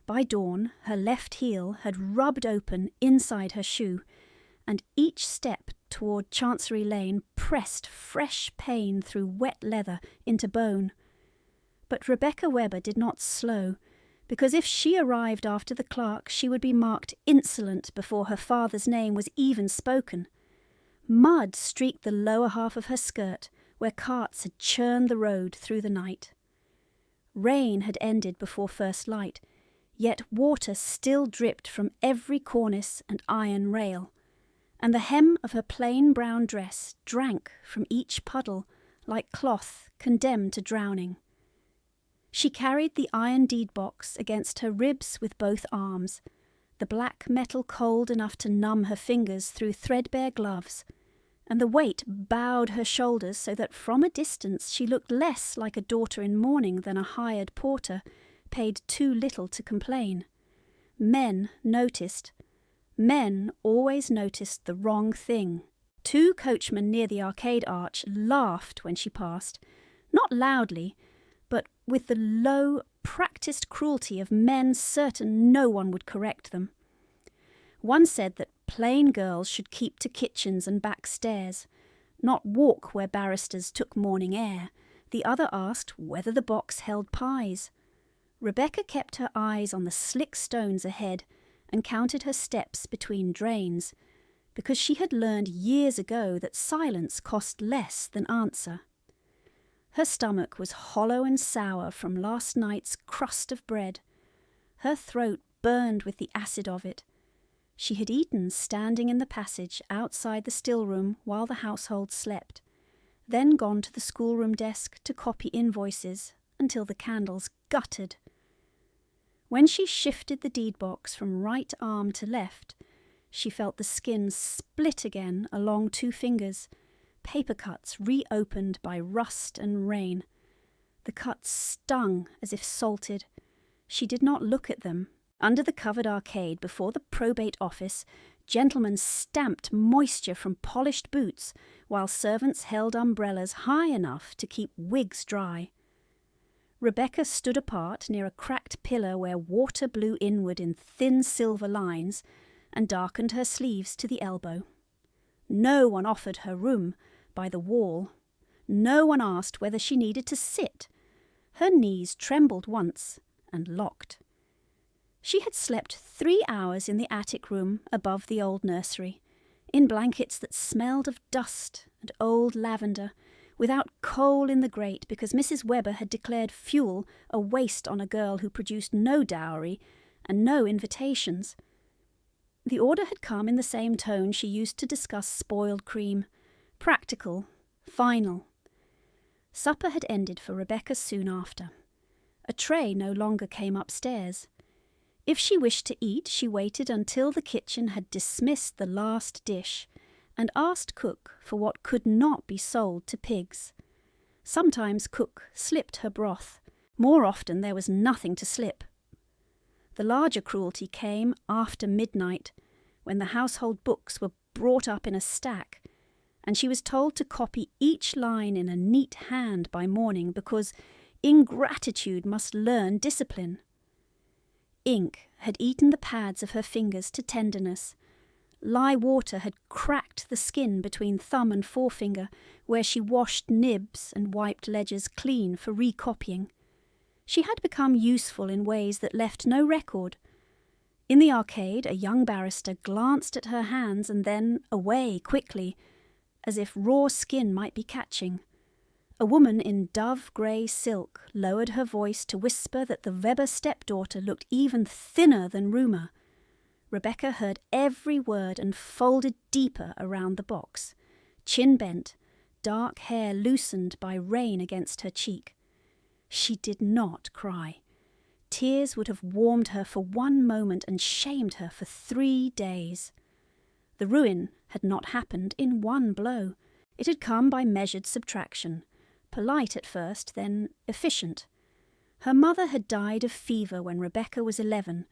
By dawn, her left heel had rubbed open inside her shoe, and each step toward Chancery Lane pressed fresh pain through wet leather into bone. But Rebecca Webber did not slow, because if she arrived after the clerk, she would be marked insolent before her father's name was even spoken. Mud streaked the lower half of her skirt, where carts had churned the road through the night. Rain had ended before first light, yet water still dripped from every cornice and iron rail, and the hem of her plain brown dress drank from each puddle like cloth condemned to drowning. She carried the iron deed box against her ribs with both arms, the black metal cold enough to numb her fingers through threadbare gloves, and the weight bowed her shoulders so that from a distance she looked less like a daughter in mourning than a hired porter, paid too little to complain. Men always noticed the wrong thing. 2 coachmen near the arcade arch laughed when she passed, not loudly, but with the low, practised cruelty of men certain no one would correct them. One said that plain girls should keep to kitchens and back stairs, not walk where barristers took morning air. The other asked whether the box held pies. Rebecca kept her eyes on the slick stones ahead and counted her steps between drains, because she had learned years ago that silence cost less than answer. Her stomach was hollow and sour from last night's crust of bread. Her throat burned with the acid of it. She had eaten standing in the passage outside the still-room while the household slept, then gone to the schoolroom desk to copy invoices until the candles guttered. When she shifted the deed box from right arm to left, she felt the skin split again along 2 fingers, paper cuts reopened by rust and rain. The cuts stung as if salted. She did not look at them. Under the covered arcade before the probate office, gentlemen stamped moisture from polished boots, while servants held umbrellas high enough to keep wigs dry. Rebecca stood apart near a cracked pillar where water blew inward in thin silver lines and darkened her sleeves to the elbow. No one offered her room by the wall. No one asked whether she needed to sit. Her knees trembled once and locked. She had slept 3 hours in the attic room above the old nursery, in blankets that smelled of dust and old lavender, without coal in the grate because Mrs. Webber had declared fuel a waste on a girl who produced no dowry and no invitations. The order had come in the same tone she used to discuss spoiled cream, practical, final. Supper had ended for Rebecca soon after. A tray no longer came upstairs. If she wished to eat, she waited until the kitchen had dismissed the last dish and asked cook for what could not be sold to pigs. Sometimes cook slipped her broth. More often there was nothing to slip. The larger cruelty came after midnight, when the household books were brought up in a stack, and she was told to copy each line in a neat hand by morning because ingratitude must learn discipline. Ink had eaten the pads of her fingers to tenderness. Lye water had cracked the skin between thumb and forefinger, where she washed nibs and wiped ledgers clean for recopying. She had become useful in ways that left no record. In the arcade, a young barrister glanced at her hands and then away quickly, as if raw skin might be catching. A woman in dove-grey silk lowered her voice to whisper that the Weber stepdaughter looked even thinner than rumour. Rebecca heard every word and folded deeper around the box, chin bent, dark hair loosened by rain against her cheek. She did not cry. Tears would have warmed her for 1 moment and shamed her for 3 days. The ruin had not happened in 1 blow. It had come by measured subtraction, polite at first, then efficient. Her mother had died of fever when Rebecca was 11,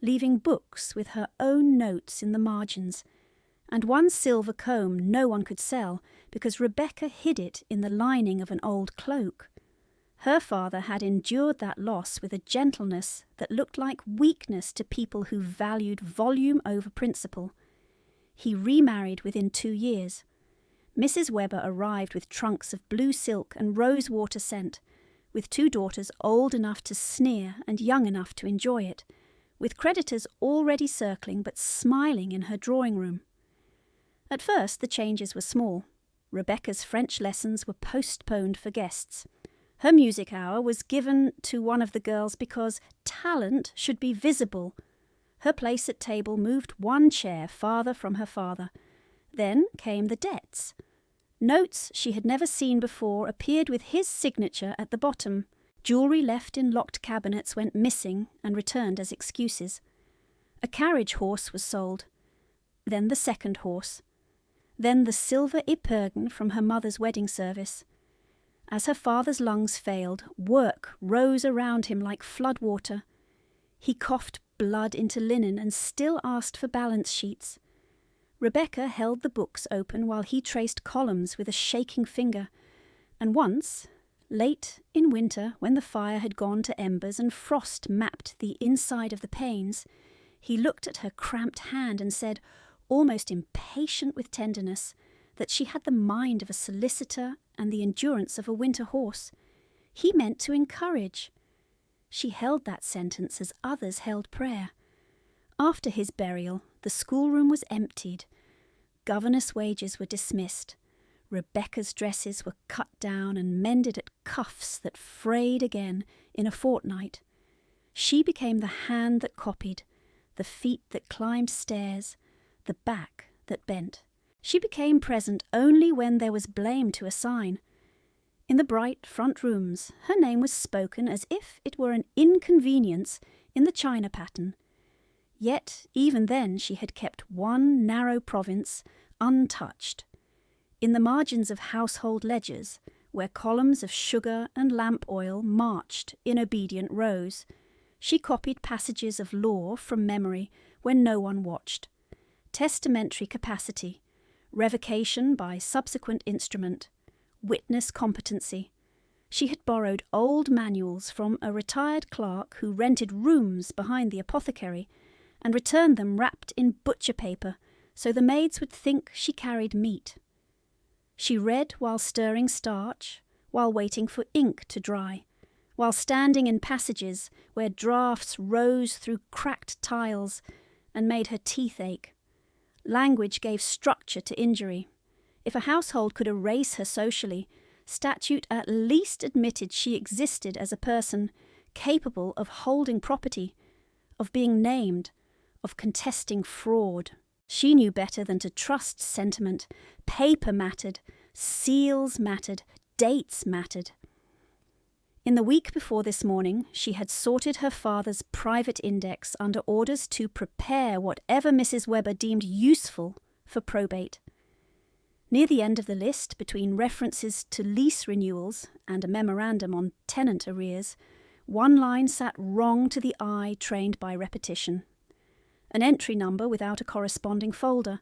leaving books with her own notes in the margins, and 1 silver comb no one could sell because Rebecca hid it in the lining of an old cloak. Her father had endured that loss with a gentleness that looked like weakness to people who valued volume over principle. He remarried within 2 years. Mrs. Webber arrived with trunks of blue silk and rosewater scent, with 2 daughters old enough to sneer and young enough to enjoy it, with creditors already circling but smiling in her drawing room. At first the changes were small. Rebecca's French lessons were postponed for guests. Her music hour was given to one of the girls because talent should be visible. Her place at table moved 1 chair farther from her father. Then came the debts. Notes she had never seen before appeared with his signature at the bottom. Jewellery left in locked cabinets went missing and returned as excuses. A carriage horse was sold. Then the 2nd horse. Then the silver epergne from her mother's wedding service. As her father's lungs failed, work rose around him like floodwater. He coughed blood into linen and still asked for balance sheets. Rebecca held the books open while he traced columns with a shaking finger, and once, late in winter, when the fire had gone to embers and frost mapped the inside of the panes, he looked at her cramped hand and said, almost impatient with tenderness, that she had the mind of a solicitor and the endurance of a winter horse. He meant to encourage. She held that sentence as others held prayer. After his burial, the schoolroom was emptied. Governess wages were dismissed. Rebecca's dresses were cut down and mended at cuffs that frayed again in a fortnight. She became the hand that copied, the feet that climbed stairs, the back that bent. She became present only when there was blame to assign. In the bright front rooms, her name was spoken as if it were an inconvenience in the china pattern. Yet even then she had kept one narrow province untouched. In the margins of household ledgers, where columns of sugar and lamp oil marched in obedient rows, she copied passages of law from memory when no one watched. Testamentary capacity, revocation by subsequent instrument, witness competency. She had borrowed old manuals from a retired clerk who rented rooms behind the apothecary and returned them wrapped in butcher paper so the maids would think she carried meat. She read while stirring starch, while waiting for ink to dry, while standing in passages where draughts rose through cracked tiles and made her teeth ache. Language gave structure to injury. If a household could erase her socially, statute at least admitted she existed as a person capable of holding property, of being named, of contesting fraud. She knew better than to trust sentiment. Paper mattered, seals mattered, dates mattered. In the week before this morning, she had sorted her father's private index under orders to prepare whatever Mrs. Webber deemed useful for probate. Near the end of the list, between references to lease renewals and a memorandum on tenant arrears, one line sat wrong to the eye trained by repetition. An entry number without a corresponding folder,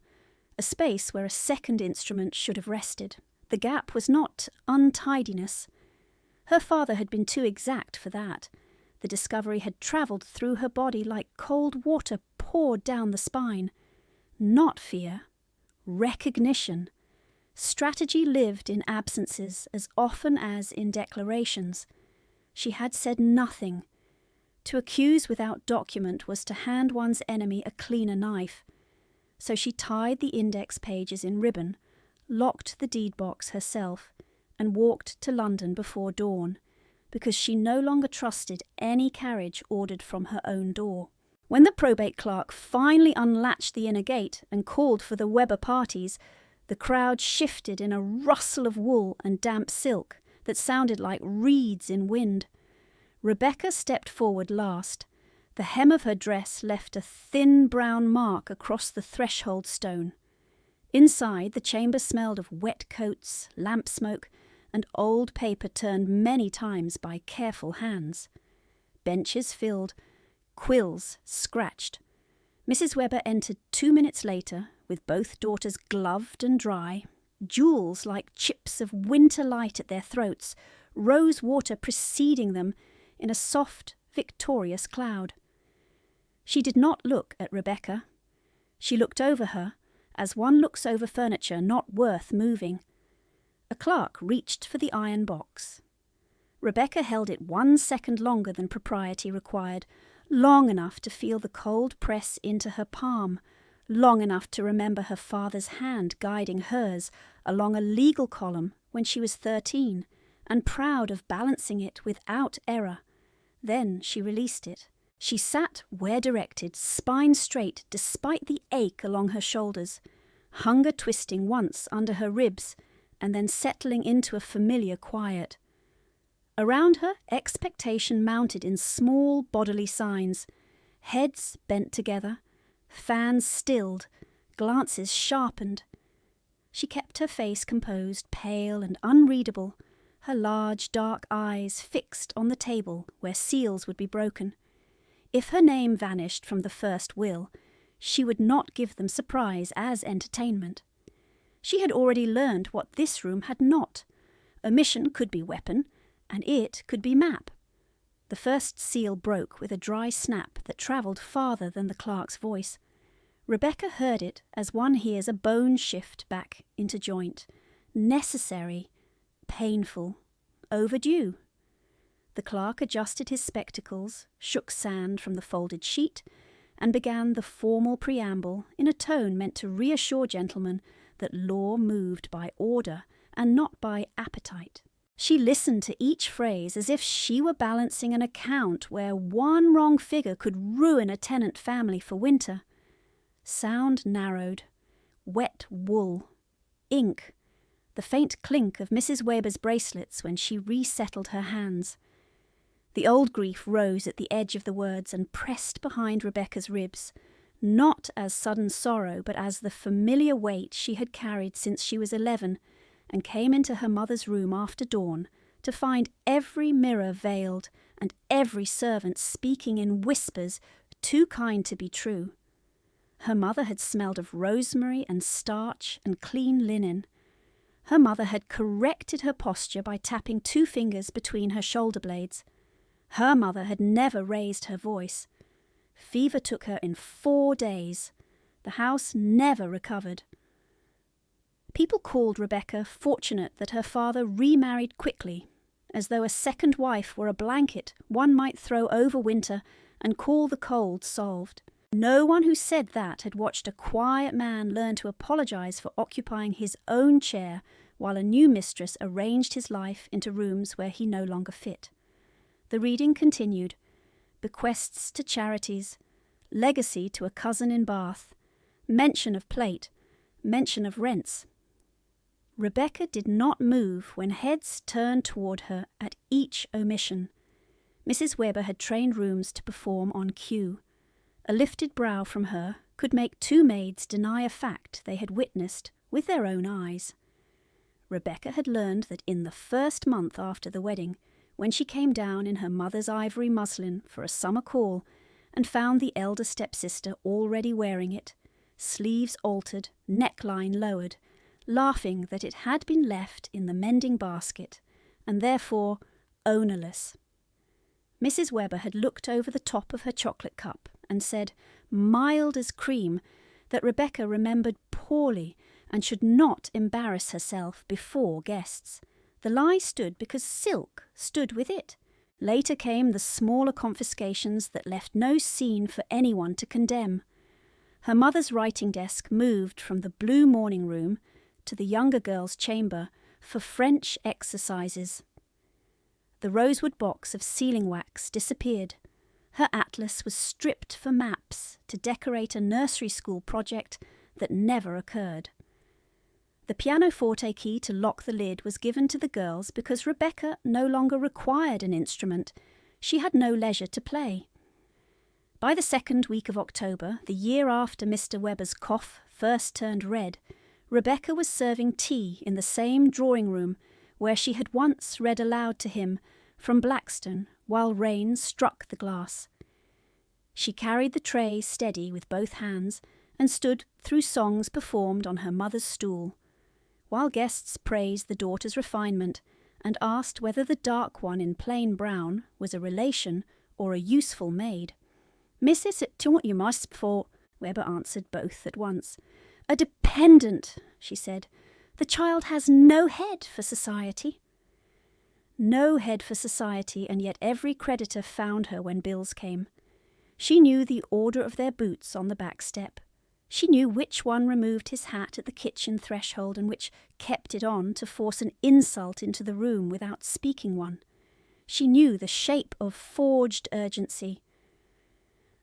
a space where a second instrument should have rested. The gap was not untidiness. Her father had been too exact for that. The discovery had travelled through her body like cold water poured down the spine. Not fear, recognition. Strategy lived in absences as often as in declarations. She had said nothing. To accuse without document was to hand one's enemy a cleaner knife. So she tied the index pages in ribbon, locked the deed box herself, and walked to London before dawn, because she no longer trusted any carriage ordered from her own door. When the probate clerk finally unlatched the inner gate and called for the Webber parties, the crowd shifted in a rustle of wool and damp silk that sounded like reeds in wind. Rebecca stepped forward last. The hem of her dress left a thin brown mark across the threshold stone. Inside, the chamber smelled of wet coats, lamp smoke, and old paper turned many times by careful hands. Benches filled, quills scratched. Mrs. Webber entered 2 minutes later, with both daughters gloved and dry, jewels like chips of winter light at their throats, rose water preceding them in a soft, victorious cloud. She did not look at Rebecca. She looked over her, as one looks over furniture not worth moving. A clerk reached for the iron box. Rebecca held it 1 second longer than propriety required, long enough to feel the cold press into her palm, long enough to remember her father's hand guiding hers along a legal column when she was 13, and proud of balancing it without error. Then she released it. She sat where directed, spine straight despite the ache along her shoulders, hunger twisting once under her ribs, and then settling into a familiar quiet. Around her, expectation mounted in small bodily signs, heads bent together, fans stilled, glances sharpened. She kept her face composed, pale and unreadable, her large dark eyes fixed on the table where seals would be broken. If her name vanished from the first will, she would not give them surprise as entertainment. She had already learned what this room had not. Omission could be weapon, and it could be map. The first seal broke with a dry snap that travelled farther than the clerk's voice. Rebecca heard it as one hears a bone shift back into joint. Necessary, painful, overdue. The clerk adjusted his spectacles, shook sand from the folded sheet, and began the formal preamble in a tone meant to reassure gentlemen that law moved by order and not by appetite. She listened to each phrase as if she were balancing an account where one wrong figure could ruin a tenant family for winter. Sound narrowed. Wet wool. Ink. The faint clink of Mrs. Weber's bracelets when she resettled her hands. The old grief rose at the edge of the words and pressed behind Rebecca's ribs, not as sudden sorrow, but as the familiar weight she had carried since she was 11, and came into her mother's room after dawn to find every mirror veiled and every servant speaking in whispers too kind to be true. Her mother had smelled of rosemary and starch and clean linen. Her mother had corrected her posture by tapping 2 fingers between her shoulder blades. Her mother had never raised her voice. Fever took her in 4 days. The house never recovered. People called Rebecca fortunate that her father remarried quickly, as though a second wife were a blanket one might throw over winter and call the cold solved. No one who said that had watched a quiet man learn to apologize for occupying his own chair while a new mistress arranged his life into rooms where he no longer fit. The reading continued. Bequests to charities, legacy to a cousin in Bath, mention of plate, mention of rents. Rebecca did not move when heads turned toward her at each omission. Mrs. Weber had trained rooms to perform on cue. A lifted brow from her could make 2 maids deny a fact they had witnessed with their own eyes. Rebecca had learned that in the first month after the wedding, when she came down in her mother's ivory muslin for a summer call and found the elder stepsister already wearing it, sleeves altered, neckline lowered, laughing that it had been left in the mending basket and therefore ownerless. Mrs. Weber had looked over the top of her chocolate cup and said, mild as cream, that Rebecca remembered poorly and should not embarrass herself before guests. The lie stood because silk stood with it. Later came the smaller confiscations that left no scene for anyone to condemn. Her mother's writing desk moved from the blue morning room to the younger girl's chamber for French exercises. The rosewood box of sealing wax disappeared. Her atlas was stripped for maps to decorate a nursery school project that never occurred. The pianoforte key to lock the lid was given to the girls because Rebecca no longer required an instrument. She had no leisure to play. By the 2nd week of October, the year after Mr. Weber's cough first turned red, Rebecca was serving tea in the same drawing room where she had once read aloud to him from Blackstone while rain struck the glass. She carried the tray steady with both hands and stood through songs performed on her mother's stool, while guests praised the daughter's refinement and asked whether the dark one in plain brown was a relation or a useful maid. "Missus, it taught you must, for," Webber answered both at once. "A dependent," she said. "The child has no head for society." No head for society, and yet every creditor found her when bills came. She knew the order of their boots on the back step. She knew which one removed his hat at the kitchen threshold and which kept it on to force an insult into the room without speaking one. She knew the shape of forged urgency.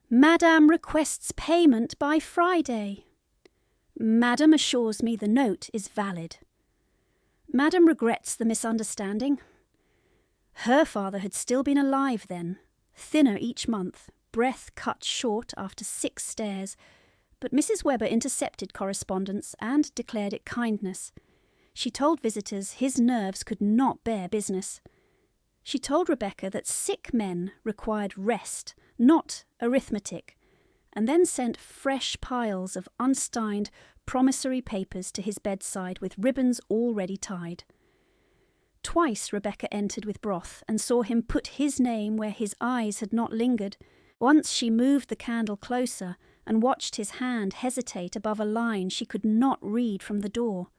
"Madame requests payment by Friday." "Madame assures me the note is valid." "Madame regrets the misunderstanding." Her father had still been alive then, thinner each month, breath cut short after 6 stares, but Mrs. Webber intercepted correspondence and declared it kindness. She told visitors his nerves could not bear business. She told Rebecca that sick men required rest, not arithmetic, and then sent fresh piles of unsigned promissory papers to his bedside with ribbons already tied. Twice Rebecca entered with broth and saw him put his name where his eyes had not lingered. Once she moved the candle closer and watched his hand hesitate above a line she could not read from the door.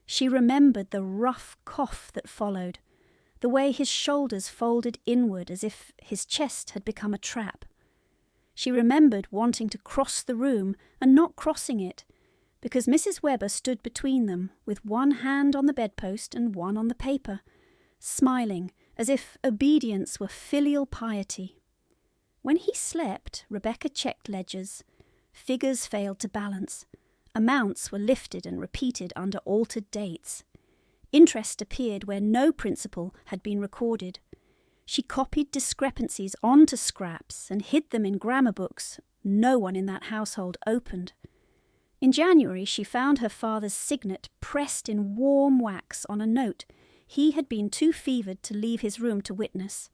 She remembered the rough cough that followed, the way his shoulders folded inward as if his chest had become a trap. She remembered wanting to cross the room and not crossing it, because Mrs. Webber stood between them with one hand on the bedpost and one on the paper, smiling as if obedience were filial piety. When he slept, Rebecca checked ledgers. Figures failed to balance. Amounts were lifted and repeated under altered dates. Interest appeared where no principal had been recorded. She copied discrepancies onto scraps and hid them in grammar books no one in that household opened. In January, she found her father's signet pressed in warm wax on a note he had been too fevered to leave his room to witness.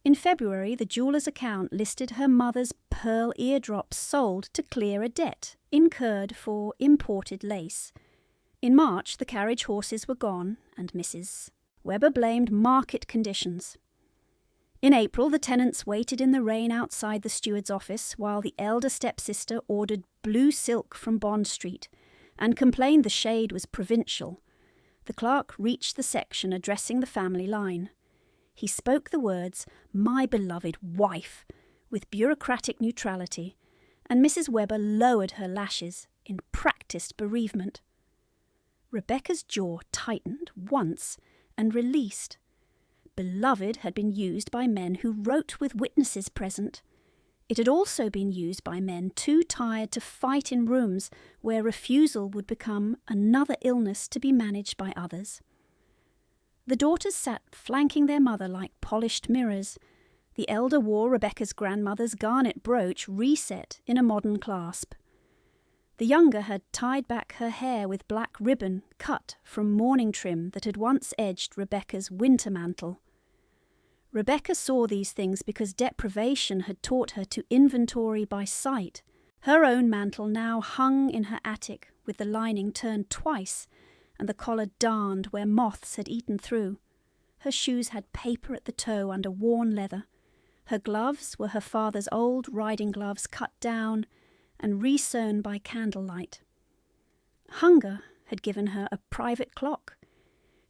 In February, the jeweller's account listed her mother's pearl eardrops sold to clear a debt incurred for imported lace. In March, the carriage horses were gone, and Mrs. Webber blamed market conditions. In April, the tenants waited in the rain outside the steward's office while the elder stepsister ordered blue silk from Bond Street and complained the shade was provincial. The clerk reached the section addressing the family line. He spoke the words, "My beloved wife," with bureaucratic neutrality, and Mrs. Webber lowered her lashes in practised bereavement. Rebecca's jaw tightened once and released. Beloved had been used by men who wrote with witnesses present. It had also been used by men too tired to fight in rooms where refusal would become another illness to be managed by others. The daughters sat flanking their mother like polished mirrors. The elder wore Rebecca's grandmother's garnet brooch reset in a modern clasp. The younger had tied back her hair with black ribbon cut from mourning trim that had once edged Rebecca's winter mantle. Rebecca saw these things because deprivation had taught her to inventory by sight. Her own mantle now hung in her attic with the lining turned twice and the collar darned where moths had eaten through. Her shoes had paper at the toe under worn leather. Her gloves were her father's old riding gloves cut down and resewn by candlelight. Hunger had given her a private clock.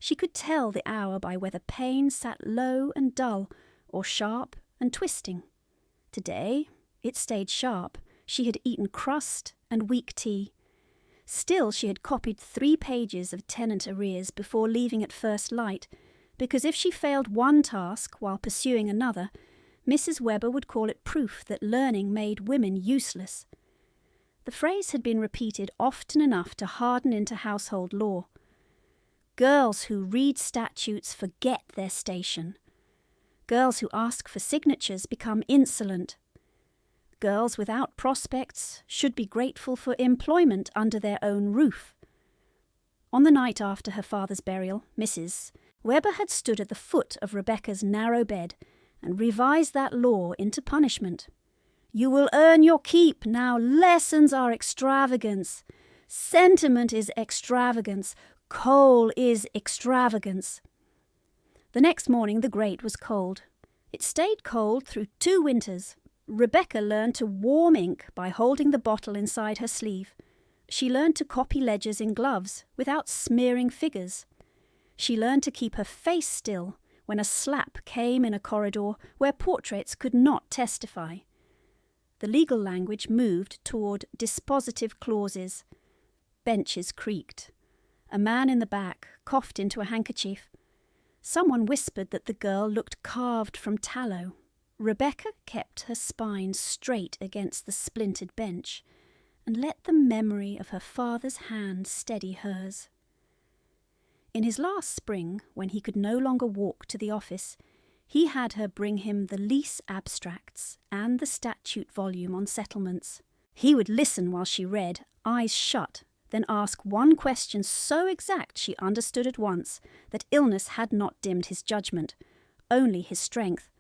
She could tell the hour by whether pain sat low and dull, or sharp and twisting. Today it stayed sharp. She had eaten crust and weak tea. Still she had copied 3 pages of tenant arrears before leaving at first light, because if she failed one task while pursuing another, Mrs. Webber would call it proof that learning made women useless. The phrase had been repeated often enough to harden into household law. Girls who read statutes forget their station. Girls who ask for signatures become insolent. Girls without prospects should be grateful for employment under their own roof. On the night after her father's burial, Mrs. Webber had stood at the foot of Rebecca's narrow bed and revised that law into punishment. "You will earn your keep. Now lessons are extravagance. Sentiment is extravagance. Coal is extravagance." The next morning the grate was cold. It stayed cold through 2 winters. Rebecca learned to warm ink by holding the bottle inside her sleeve. She learned to copy ledgers in gloves without smearing figures. She learned to keep her face still when a slap came in a corridor where portraits could not testify. The legal language moved toward dispositive clauses. Benches creaked. A man in the back coughed into a handkerchief. Someone whispered that the girl looked carved from tallow. Rebecca kept her spine straight against the splintered bench and let the memory of her father's hand steady hers. In his last spring, when he could no longer walk to the office, he had her bring him the lease abstracts and the statute volume on settlements. He would listen while she read, eyes shut, then ask one question so exact she understood at once that illness had not dimmed his judgment, only his strength.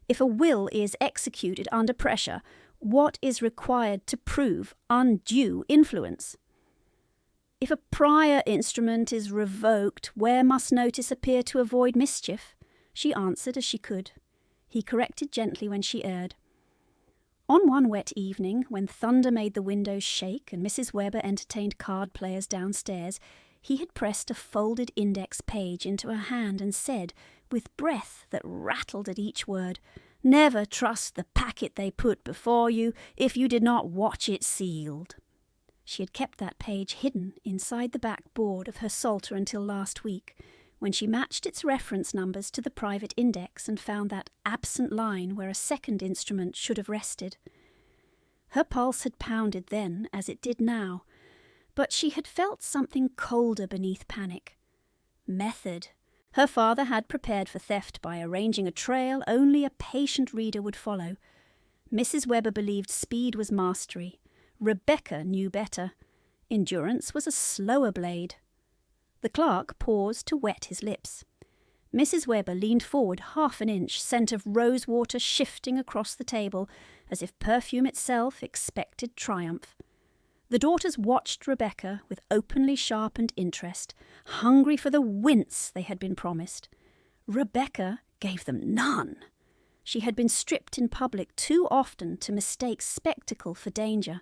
If a will is executed under pressure, what is required to prove undue influence? If a prior instrument is revoked, where must notice appear to avoid mischief? She answered as she could. He corrected gently when she erred. On one wet evening, when thunder made the windows shake and Mrs. Webber entertained card players downstairs, he had pressed a folded index page into her hand and said, with breath that rattled at each word, "Never trust the packet they put before you if you did not watch it sealed." She had kept that page hidden inside the back board of her psalter until last week, when she matched its reference numbers to the private index and found that absent line where a second instrument should have rested. Her pulse had pounded then as it did now, but she had felt something colder beneath panic. Method. Her father had prepared for theft by arranging a trail only a patient reader would follow. Mrs. Webber believed speed was mastery. Rebecca knew better. Endurance was a slower blade. The clerk paused to wet his lips. Mrs. Webber leaned forward 1/2 an inch, scent of rose water shifting across the table, as if perfume itself expected triumph. The daughters watched Rebecca with openly sharpened interest, hungry for the wince they had been promised. Rebecca gave them none. She had been stripped in public too often to mistake spectacle for danger.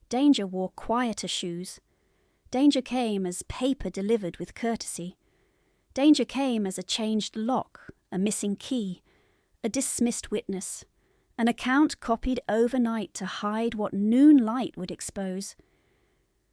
Danger wore quieter shoes. Danger came as paper delivered with courtesy. Danger came as a changed lock, a missing key, a dismissed witness, an account copied overnight to hide what noon light would expose.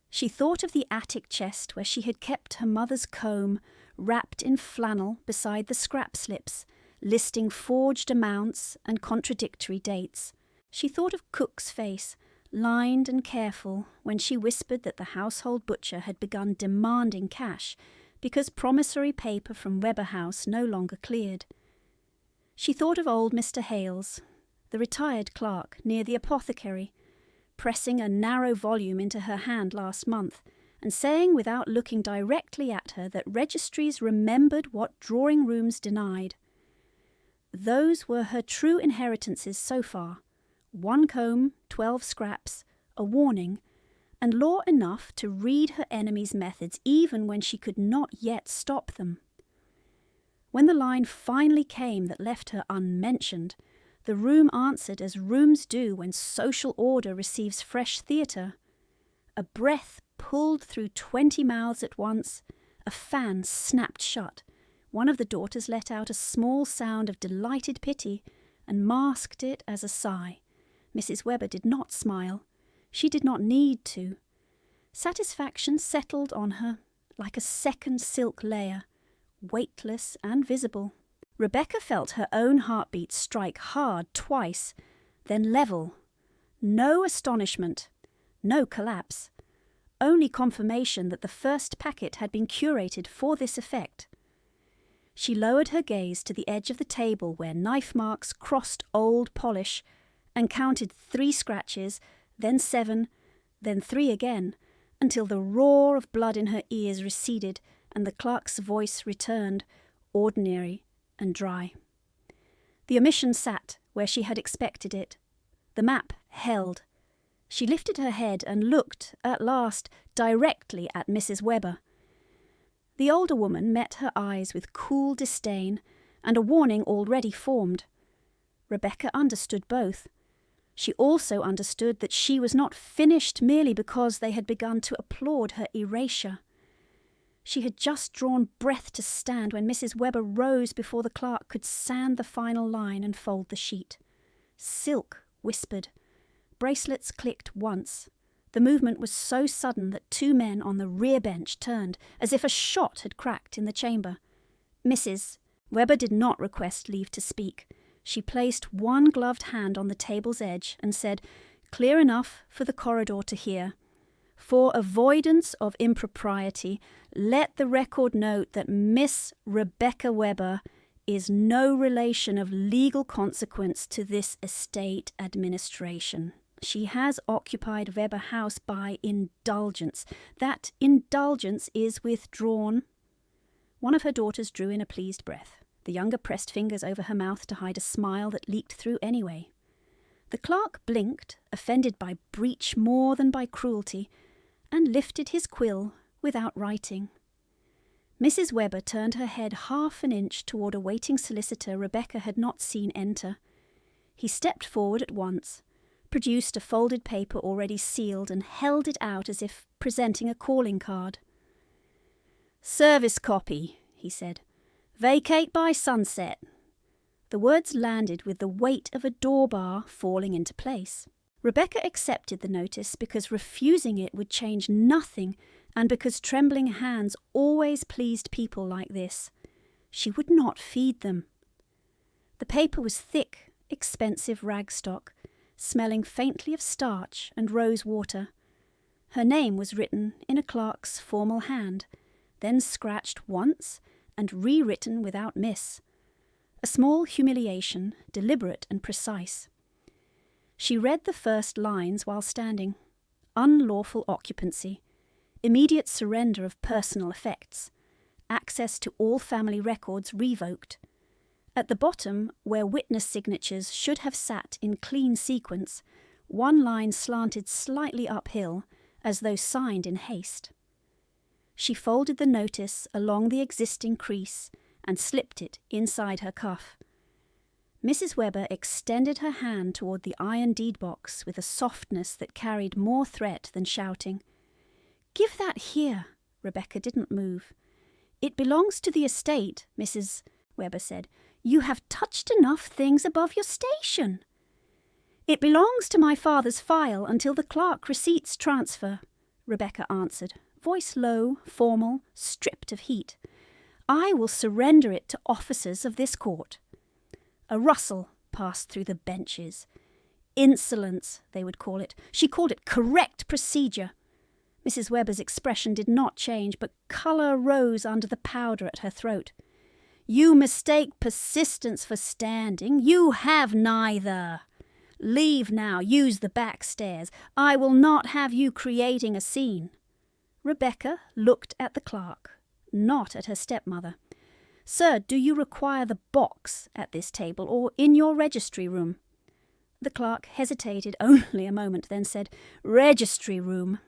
She thought of the attic chest where she had kept her mother's comb, wrapped in flannel beside the scrap slips, listing forged amounts and contradictory dates. She thought of Cook's face, lined and careful, when she whispered that the household butcher had begun demanding cash because promissory paper from Webber House no longer cleared. She thought of old Mr. Hales, the retired clerk near the apothecary, pressing a narrow volume into her hand last month and saying without looking directly at her that registries remembered what drawing rooms denied. Those were her true inheritances so far. 1 comb, 12 scraps, a warning, and law enough to read her enemy's methods even when she could not yet stop them. When the line finally came that left her unmentioned, the room answered as rooms do when social order receives fresh theatre. A breath pulled through 20 mouths at once, a fan snapped shut. One of the daughters let out a small sound of delighted pity and masked it as a sigh. Mrs. Webber did not smile. She did not need to. Satisfaction settled on her like a second silk layer, weightless and visible. Rebecca felt her own heartbeat strike hard twice, then level. No astonishment, no collapse, only confirmation that the first packet had been curated for this effect. She lowered her gaze to the edge of the table where knife marks crossed old polish, and counted 3 scratches, then 7, then 3 again, until the roar of blood in her ears receded and the clerk's voice returned, ordinary and dry. The omission sat where she had expected it. The map held. She lifted her head and looked, at last, directly at Mrs. Webber. The The older woman met her eyes with cool disdain and a warning already formed. Rebecca understood both. She also understood that she was not finished merely because they had begun to applaud her erasure. She had just drawn breath to stand when Mrs. Webber rose before the clerk could sand the final line and fold the sheet. Silk whispered. Bracelets clicked once. The movement was so sudden that two men on the rear bench turned, as if a shot had cracked in the chamber. Mrs. Webber did not request leave to speak. She placed one gloved hand on the table's edge and said, clear enough for the corridor to hear, "For avoidance of impropriety, let the record note that Miss Rebecca Webber is no relation of legal consequence to this estate administration. She has occupied Webber House by indulgence. That indulgence is withdrawn." One of her daughters drew in a pleased breath. The younger pressed fingers over her mouth to hide a smile that leaked through anyway. The clerk blinked, offended by breach more than by cruelty, and lifted his quill without writing. Mrs. Webber turned her head half an inch toward a waiting solicitor Rebecca had not seen enter. He stepped forward at once, produced a folded paper already sealed, and held it out as if presenting a calling card. "Service copy," he said. "Vacate by sunset." The words landed with the weight of a door bar falling into place. Rebecca accepted the notice because refusing it would change nothing, and because trembling hands always pleased people like this. She would not feed them. The paper was thick, expensive ragstock, smelling faintly of starch and rose water. Her name was written in a clerk's formal hand, then scratched once and rewritten without miss. A small humiliation, deliberate and precise. She read the first lines while standing. Unlawful occupancy. Immediate surrender of personal effects. Access to all family records revoked. At the bottom, where witness signatures should have sat in clean sequence, one line slanted slightly uphill, as though signed in haste. She folded the notice along the existing crease and slipped it inside her cuff. Mrs. Webber extended her hand toward the iron deed box with a softness that carried more threat than shouting. "Give that here." Rebecca didn't move. "It belongs to the estate," Mrs. Webber said. "You have touched enough things above your station." "It belongs to my father's file until the clerk receipts transfer," Rebecca answered, voice low, formal, stripped of heat. "I will surrender it to officers of this court." A rustle passed through the benches. Insolence, they would call it. She called it correct procedure. Mrs. Webber's expression did not change, but colour rose under the powder at her throat. "You mistake persistence for standing. You have neither. Leave now. Use the back stairs. I will not have you creating a scene." Rebecca looked at the clerk, not at her stepmother. "Sir, do you require the box at this table or in your registry room?" The clerk hesitated only a moment, then said, "Registry room."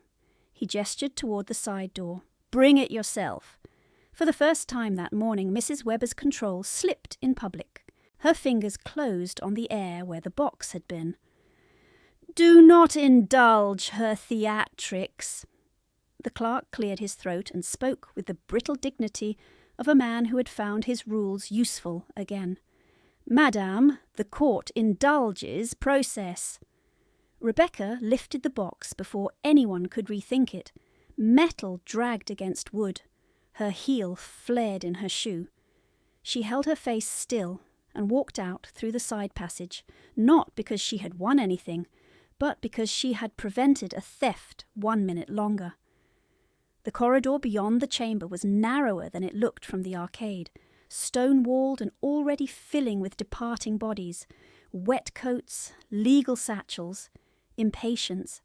He gestured toward the side door. "Bring it yourself." For the first time that morning, Mrs. Webber's control slipped in public. Her fingers closed on the air where the box had been. "Do not indulge her theatrics." The clerk cleared his throat and spoke with the brittle dignity of a man who had found his rules useful again. "Madame, the court indulges process." Rebecca lifted the box before anyone could rethink it. Metal dragged against wood. Her heel flared in her shoe. She held her face still and walked out through the side passage, not because she had won anything, but because she had prevented a theft 1 minute longer. The corridor beyond the chamber was narrower than it looked from the arcade, stone-walled and already filling with departing bodies, wet coats, legal satchels, impatience.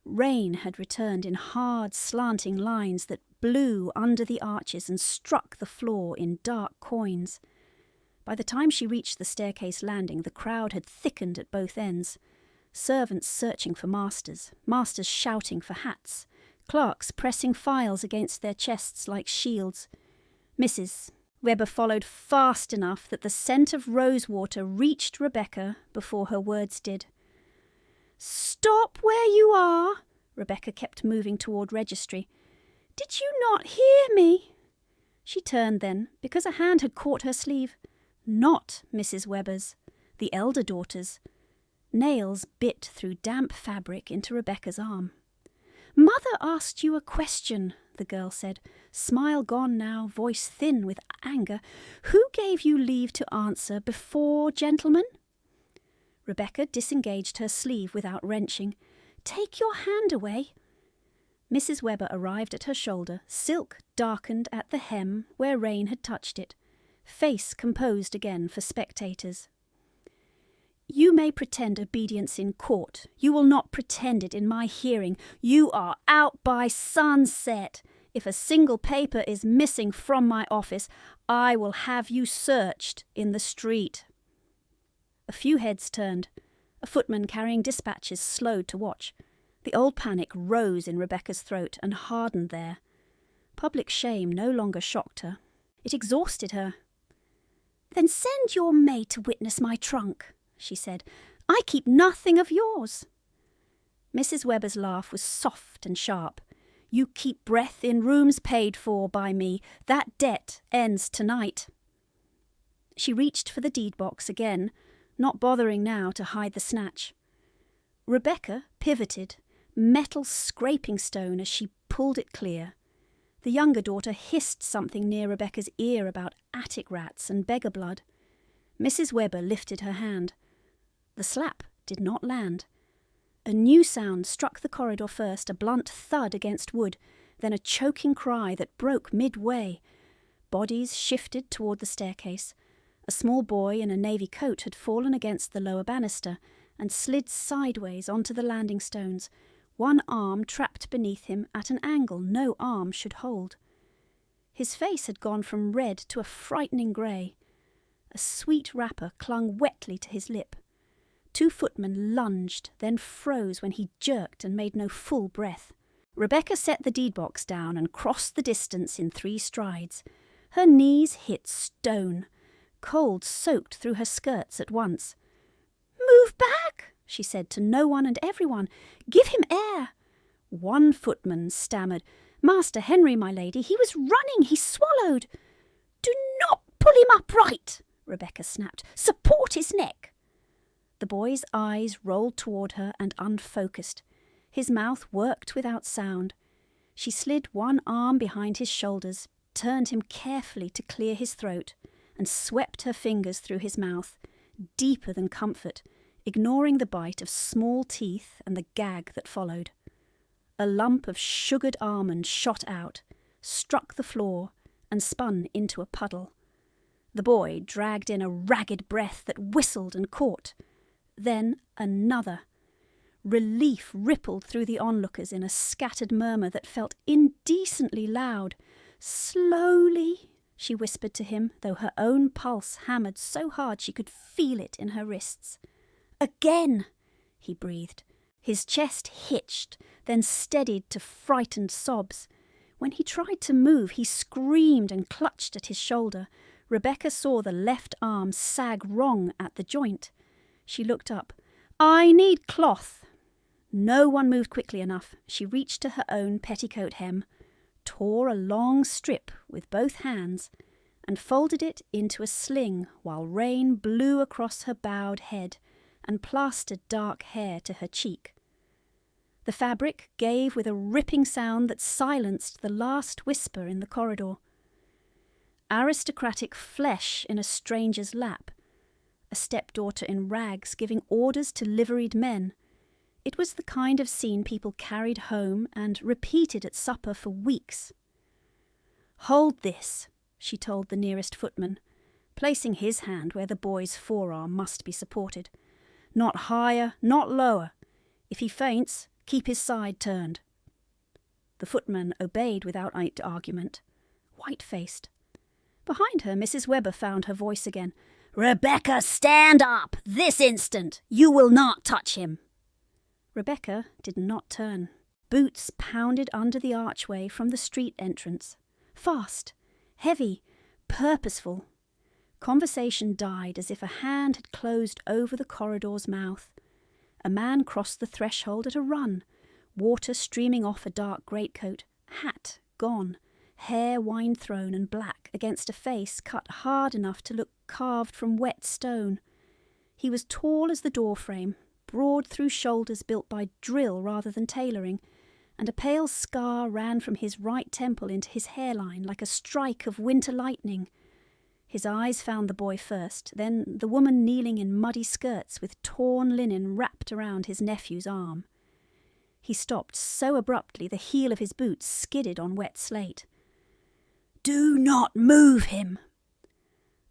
Rain had returned in hard, slanting lines that blew under the arches and struck the floor in dark coins. By the time she reached the staircase landing, the crowd had thickened at both ends. Servants searching for masters, masters shouting for hats, clerks pressing files against their chests like shields. Mrs. Webber followed fast enough that the scent of rosewater reached Rebecca before her words did. "Stop where you are!" Rebecca kept moving toward registry. "Did you not hear me?" She turned then, because a hand had caught her sleeve. Not Mrs. Webber's, the elder daughter's. Nails bit through damp fabric into Rebecca's arm. "Mother asked you a question," the girl said, smile gone now, voice thin with anger. "Who gave you leave to answer before, gentlemen?" Rebecca disengaged her sleeve without wrenching. "Take your hand away." Mrs. Webber arrived at her shoulder, silk darkened at the hem where rain had touched it, face composed again for spectators. "You may pretend obedience in court. You will not pretend it in my hearing. You are out by sunset. If a single paper is missing from my office, I will have you searched in the street." A few heads turned. A footman carrying dispatches slowed to watch. The old panic rose in Rebecca's throat and hardened there. Public shame no longer shocked her. It exhausted her. "Then send your maid to witness my trunk," she said. "I keep nothing of yours." Mrs. Webber's laugh was soft and sharp. "You keep breath in rooms paid for by me. That debt ends tonight." She reached for the deed box again, not bothering now to hide the snatch. Rebecca pivoted, metal scraping stone as she pulled it clear. The younger daughter hissed something near Rebecca's ear about attic rats and beggar blood. Mrs. Webber lifted her hand. The slap did not land. A new sound struck the corridor first, a blunt thud against wood, then a choking cry that broke midway. Bodies shifted toward the staircase. A small boy in a navy coat had fallen against the lower banister and slid sideways onto the landing stones, one arm trapped beneath him at an angle no arm should hold. His face had gone from red to a frightening grey. A sweet wrapper clung wetly to his lip. Two footmen lunged, then froze when he jerked and made no full breath. Rebecca set the deed box down and crossed the distance in 3 strides. Her knees hit stone. Cold soaked through her skirts at once. "Move back," she said to no one and everyone. "Give him air." One footman stammered, "Master Henry, my lady, he was running, he swallowed." "Do not pull him upright," Rebecca snapped. "Support his neck." The boy's eyes rolled toward her and unfocused. His mouth worked without sound. She slid one arm behind his shoulders, turned him carefully to clear his throat, and swept her fingers through his mouth, deeper than comfort, ignoring the bite of small teeth and the gag that followed. A lump of sugared almond shot out, struck the floor, and spun into a puddle. The boy dragged in a ragged breath that whistled and caught. Then another. Relief rippled through the onlookers in a scattered murmur that felt indecently loud. "Slowly," she whispered to him, though her own pulse hammered so hard she could feel it in her wrists. "Again," he breathed. His chest hitched, then steadied to frightened sobs. When he tried to move, he screamed and clutched at his shoulder. Rebecca saw the left arm sag wrong at the joint. She looked up. "I need cloth." No one moved quickly enough. She reached to her own petticoat hem, tore a long strip with both hands, and folded it into a sling while rain blew across her bowed head and plastered dark hair to her cheek. The fabric gave with a ripping sound that silenced the last whisper in the corridor. Aristocratic flesh in a stranger's lap. A stepdaughter in rags giving orders to liveried men. It was the kind of scene people carried home and repeated at supper for weeks. "Hold this," she told the nearest footman, placing his hand where the boy's forearm must be supported. "Not higher, not lower. If he faints, keep his side turned." The footman obeyed without argument, white-faced. Behind her, Mrs. Webber found her voice again. "Rebecca, stand up! This instant! You will not touch him!" Rebecca did not turn. Boots pounded under the archway from the street entrance. Fast, heavy, purposeful. Conversation died as if a hand had closed over the corridor's mouth. A man crossed the threshold at a run, water streaming off a dark greatcoat, hat gone, hair wine-thrown and black against a face cut hard enough to look carved from wet stone. He was tall as the door-frame, broad through shoulders built by drill rather than tailoring, and a pale scar ran from his right temple into his hairline like a strike of winter lightning. His eyes found the boy first, then the woman kneeling in muddy skirts with torn linen wrapped around his nephew's arm. He stopped so abruptly the heel of his boot skidded on wet slate. "Do not move him!"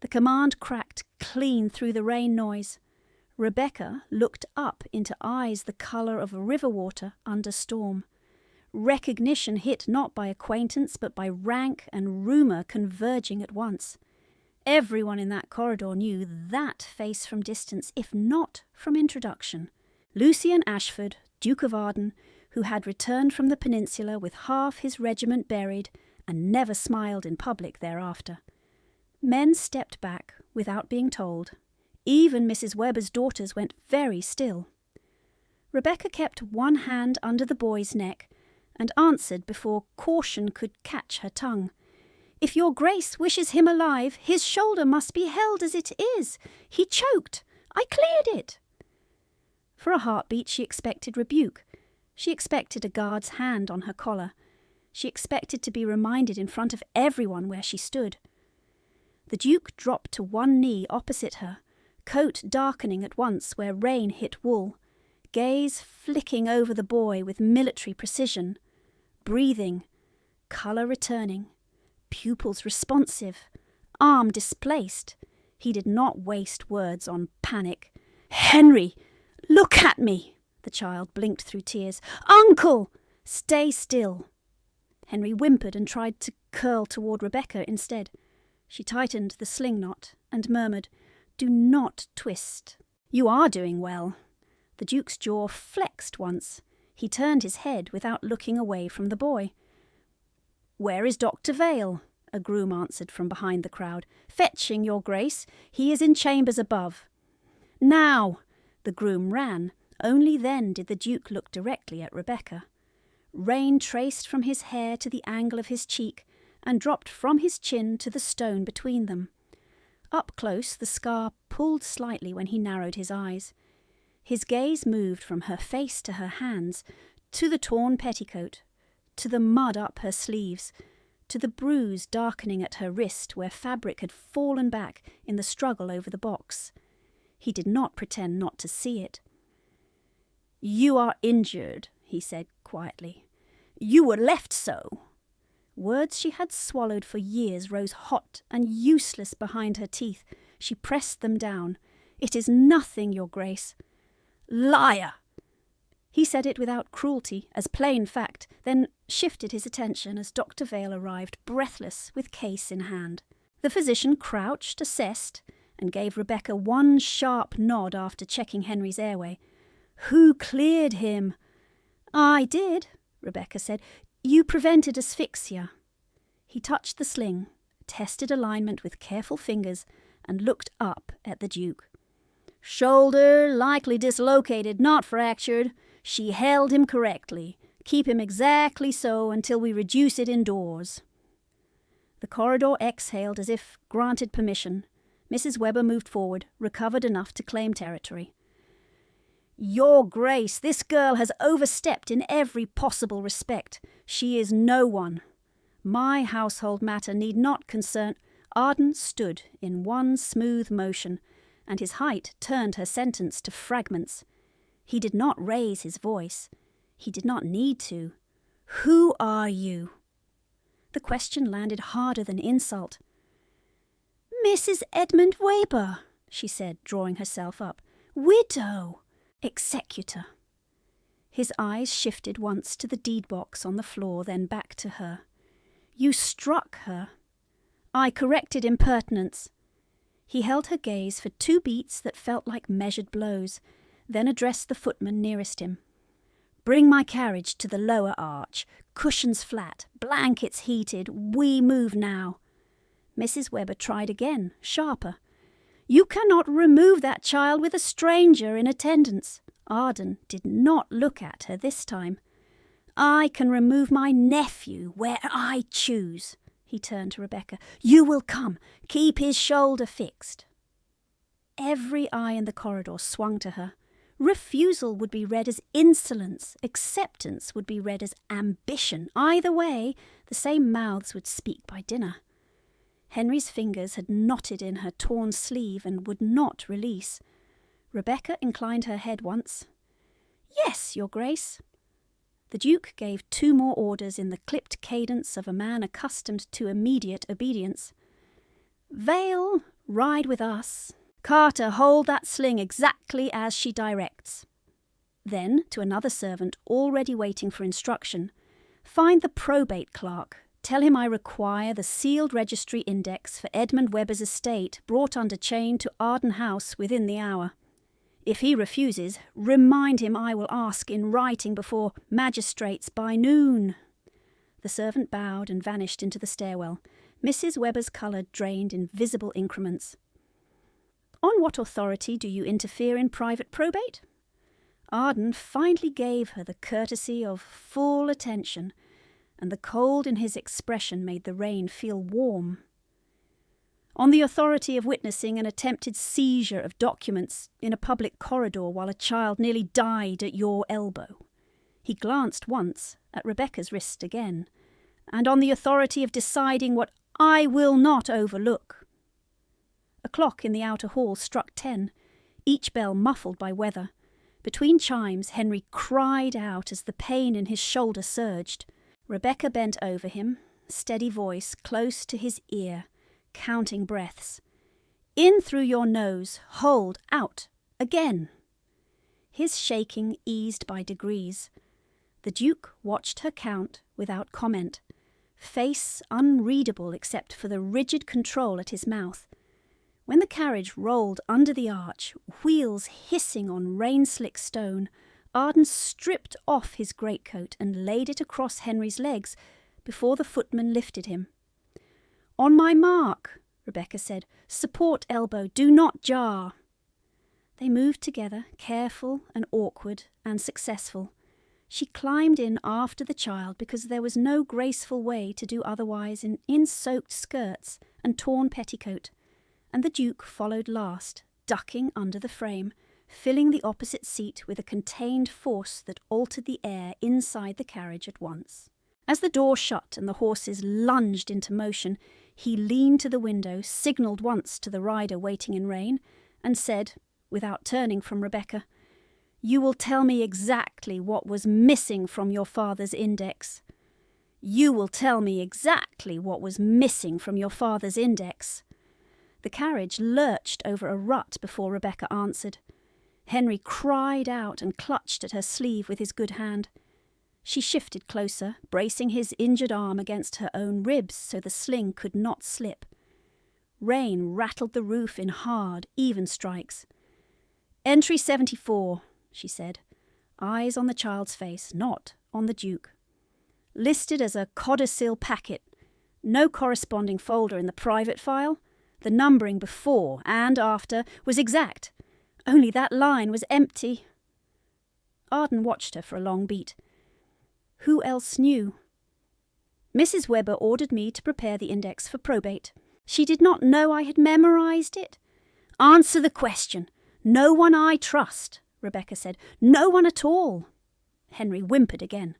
The command cracked clean through the rain noise. Rebecca looked up into eyes the colour of river water under storm. Recognition hit not by acquaintance but by rank and rumour converging at once. Everyone in that corridor knew that face from distance, if not from introduction. Lucian Ashford, Duke of Arden, who had returned from the peninsula with half his regiment buried and never smiled in public thereafter. Men stepped back without being told. Even Mrs. Webber's daughters went very still. Rebecca kept one hand under the boy's neck and answered before caution could catch her tongue. "If your grace wishes him alive, his shoulder must be held as it is. He choked. I cleared it." For a heartbeat she expected rebuke. She expected a guard's hand on her collar. She expected to be reminded in front of everyone where she stood. The Duke dropped to one knee opposite her, coat darkening at once where rain hit wool, gaze flicking over the boy with military precision, breathing, colour returning, pupils responsive, arm displaced. He did not waste words on panic. "Henry, look at me!" The child blinked through tears. "Uncle, stay still!" Henry whimpered and tried to curl toward Rebecca instead. She tightened the sling knot and murmured, "Do not twist. You are doing well." The Duke's jaw flexed once. He turned his head without looking away from the boy. "Where is Dr. Vale?" a groom answered from behind the crowd. "Fetching, your grace. He is in chambers above." "Now!" The groom ran. Only then did the Duke look directly at Rebecca. Rain traced from his hair to the angle of his cheek and dropped from his chin to the stone between them. Up close, the scar pulled slightly when he narrowed his eyes. His gaze moved from her face to her hands, to the torn petticoat, to the mud up her sleeves, to the bruise darkening at her wrist where fabric had fallen back in the struggle over the box. He did not pretend not to see it. "You are injured," he said quietly. "You were left so." Words she had swallowed for years rose hot and useless behind her teeth. She pressed them down. "It is nothing, your grace." "Liar!" He said it without cruelty, as plain fact, then shifted his attention as Dr. Vale arrived, breathless, with case in hand. The physician crouched, assessed, and gave Rebecca one sharp nod after checking Henry's airway. "Who cleared him?" "I did," Rebecca said. "You prevented asphyxia." He touched the sling, tested alignment with careful fingers, and looked up at the Duke. "Shoulder likely dislocated, not fractured. She held him correctly. Keep him exactly so until we reduce it indoors." The corridor exhaled as if granted permission. Mrs. Webber moved forward, recovered enough to claim territory. "Your Grace, this girl has overstepped in every possible respect. She is no one. My household matter need not concern—" Arden stood in one smooth motion, and his height turned her sentence to fragments. He did not raise his voice. He did not need to. "Who are you?" The question landed harder than insult. "Mrs. Edmund Weber," she said, drawing herself up. "Widow. Executor." His eyes shifted once to the deed box on the floor, then back to her. "You struck her." "I corrected impertinence." He held her gaze for 2 beats that felt like measured blows, then addressed the footman nearest him. Bring my carriage to the lower arch. Cushions flat, blankets heated. We move now." Mrs. Webber tried again, sharper. "You cannot remove that child with a stranger in attendance." Arden did not look at her this time. "I can remove my nephew where I choose." He turned to Rebecca. "You will come. Keep his shoulder fixed." Every eye in the corridor swung to her. Refusal would be read as insolence. Acceptance would be read as ambition. Either way, the same mouths would speak by dinner. Henry's fingers had knotted in her torn sleeve and would not release. Rebecca inclined her head once. "Yes, Your Grace." The Duke gave 2 more orders in the clipped cadence of a man accustomed to immediate obedience. "Vale, ride with us. Carter, hold that sling exactly as she directs." Then, to another servant already waiting for instruction, "Find the probate clerk. Tell him I require the sealed registry index for Edmund Webber's estate brought under chain to Arden House within the hour. If he refuses, remind him I will ask in writing before magistrates by noon." The servant bowed and vanished into the stairwell. Mrs. Webber's colour drained in visible increments. "On what authority do you interfere in private probate?" Arden finally gave her the courtesy of full attention, and the cold in his expression made the rain feel warm. "On the authority of witnessing an attempted seizure of documents in a public corridor while a child nearly died at your elbow." He glanced once at Rebecca's wrist again. "And on the authority of deciding what I will not overlook." A clock in the outer hall struck 10, each bell muffled by weather. Between chimes, Henry cried out as the pain in his shoulder surged. Rebecca bent over him, steady voice close to his ear, counting breaths. "In through your nose, hold, out, again." His shaking eased by degrees. The Duke watched her count without comment, face unreadable except for the rigid control at his mouth. When the carriage rolled under the arch, wheels hissing on rain-slick stone, Arden stripped off his greatcoat and laid it across Henry's legs before the footman lifted him. "On my mark," Rebecca said. "Support elbow, do not jar." They moved together, careful and awkward and successful. She climbed in after the child because there was no graceful way to do otherwise in soaked skirts and torn petticoat, and the Duke followed last, ducking under the frame, filling the opposite seat with a contained force that altered the air inside the carriage at once. As the door shut and the horses lunged into motion, he leaned to the window, signalled once to the rider waiting in rain, and said, without turning from Rebecca, "You will tell me exactly what was missing from your father's index. You will tell me exactly what was missing from your father's index." The carriage lurched over a rut before Rebecca answered. Henry cried out and clutched at her sleeve with his good hand. She shifted closer, bracing his injured arm against her own ribs so the sling could not slip. Rain rattled the roof in hard, even strikes. "Entry 74, she said, eyes on the child's face, not on the Duke. "Listed as a codicil packet. No corresponding folder in the private file. The numbering before and after was exact. Only that line was empty." Arden watched her for a long beat. Who else knew? "Mrs. Webber ordered me to prepare the index for probate. She did not know I had memorised it." "Answer the question. No one I trust," Rebecca said. "No one at all." Henry whimpered again.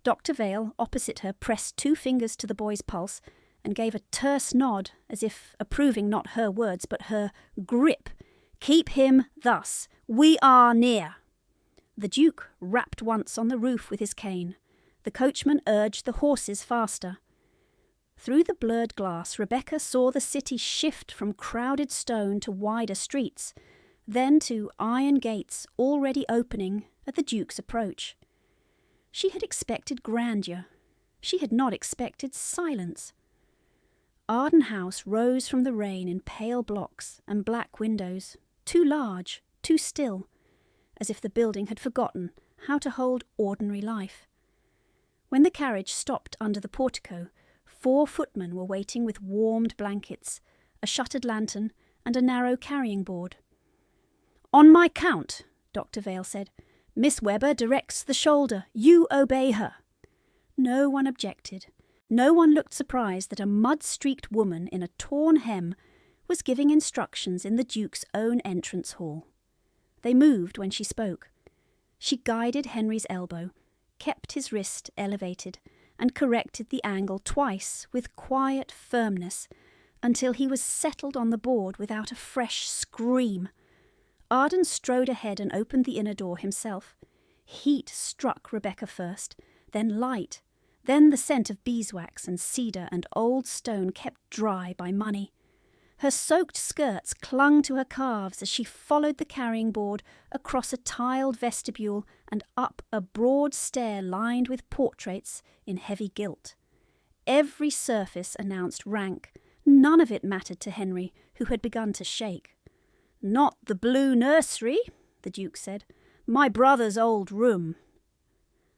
Dr. Vale, opposite her, pressed 2 fingers to the boy's pulse and gave a terse nod, as if approving not her words but her grip. "Keep him thus. We are near." The Duke rapped once on the roof with his cane. The coachman urged the horses faster. Through the blurred glass, Rebecca saw the city shift from crowded stone to wider streets, then to iron gates already opening at the Duke's approach. She had expected grandeur. She had not expected silence. Arden House rose from the rain in pale blocks and black windows, too large, too still, as if the building had forgotten how to hold ordinary life. When the carriage stopped under the portico, 4 footmen were waiting with warmed blankets, a shuttered lantern, and a narrow carrying board. "On my count," Dr. Vale said. "Miss Webber directs the shoulder. You obey her." No one objected. No one looked surprised that a mud-streaked woman in a torn hem was giving instructions in the Duke's own entrance hall. They moved when she spoke. She guided Henry's elbow, kept his wrist elevated, and corrected the angle twice with quiet firmness until he was settled on the board without a fresh scream. Arden strode ahead and opened the inner door himself. Heat struck Rebecca first, then light, then the scent of beeswax and cedar and old stone kept dry by money. Her soaked skirts clung to her calves as she followed the carrying board across a tiled vestibule and up a broad stair lined with portraits in heavy gilt. Every surface announced rank. None of it mattered to Henry, who had begun to shake. "Not the blue nursery," the Duke said. "My brother's old room."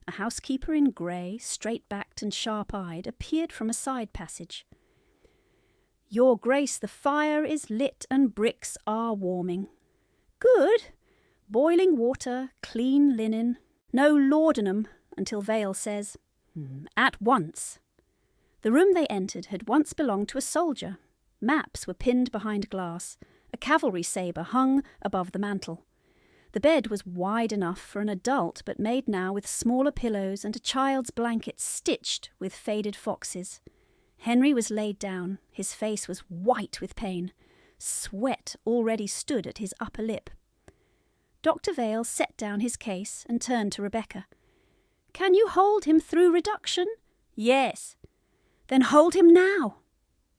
A housekeeper in grey, straight-backed and sharp-eyed, appeared from a side passage. "Your Grace, the fire is lit and bricks are warming." "Good. Boiling water, clean linen. No laudanum until Vale says, 'At once.'" The room they entered had once belonged to a soldier. Maps were pinned behind glass. A cavalry sabre hung above the mantel. The bed was wide enough for an adult, but made now with smaller pillows and a child's blanket stitched with faded foxes. Henry was laid down. His face was white with pain. Sweat already stood at his upper lip. Dr. Vale set down his case and turned to Rebecca. "Can you hold him through reduction?" "Yes." "Then hold him now."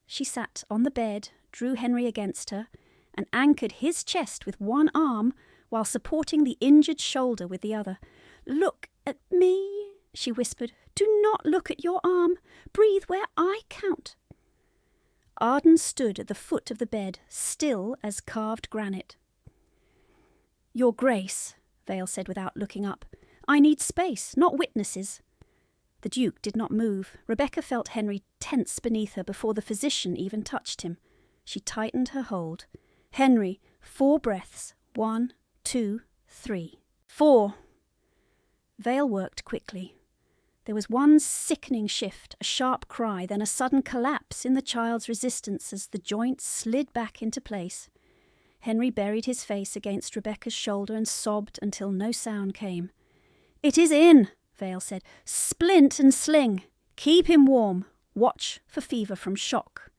She sat on the bed, drew Henry against her, and anchored his chest with one arm while supporting the injured shoulder with the other. "Look at me," she whispered. "Do not look at your arm. Breathe where I count." Arden stood at the foot of the bed, still as carved granite. "Your Grace," Vale said without looking up, "I need space, not witnesses." The Duke did not move. Rebecca felt Henry tense beneath her before the physician even touched him. She tightened her hold. "Henry, 4 breaths. 1, 2, 3. 4. Vale worked quickly. There was one sickening shift, a sharp cry, then a sudden collapse in the child's resistance as the joint slid back into place. Henry buried his face against Rebecca's shoulder and sobbed until no sound came. "It is in," Vale said. "Splint and sling. Keep him warm. Watch for fever from shock."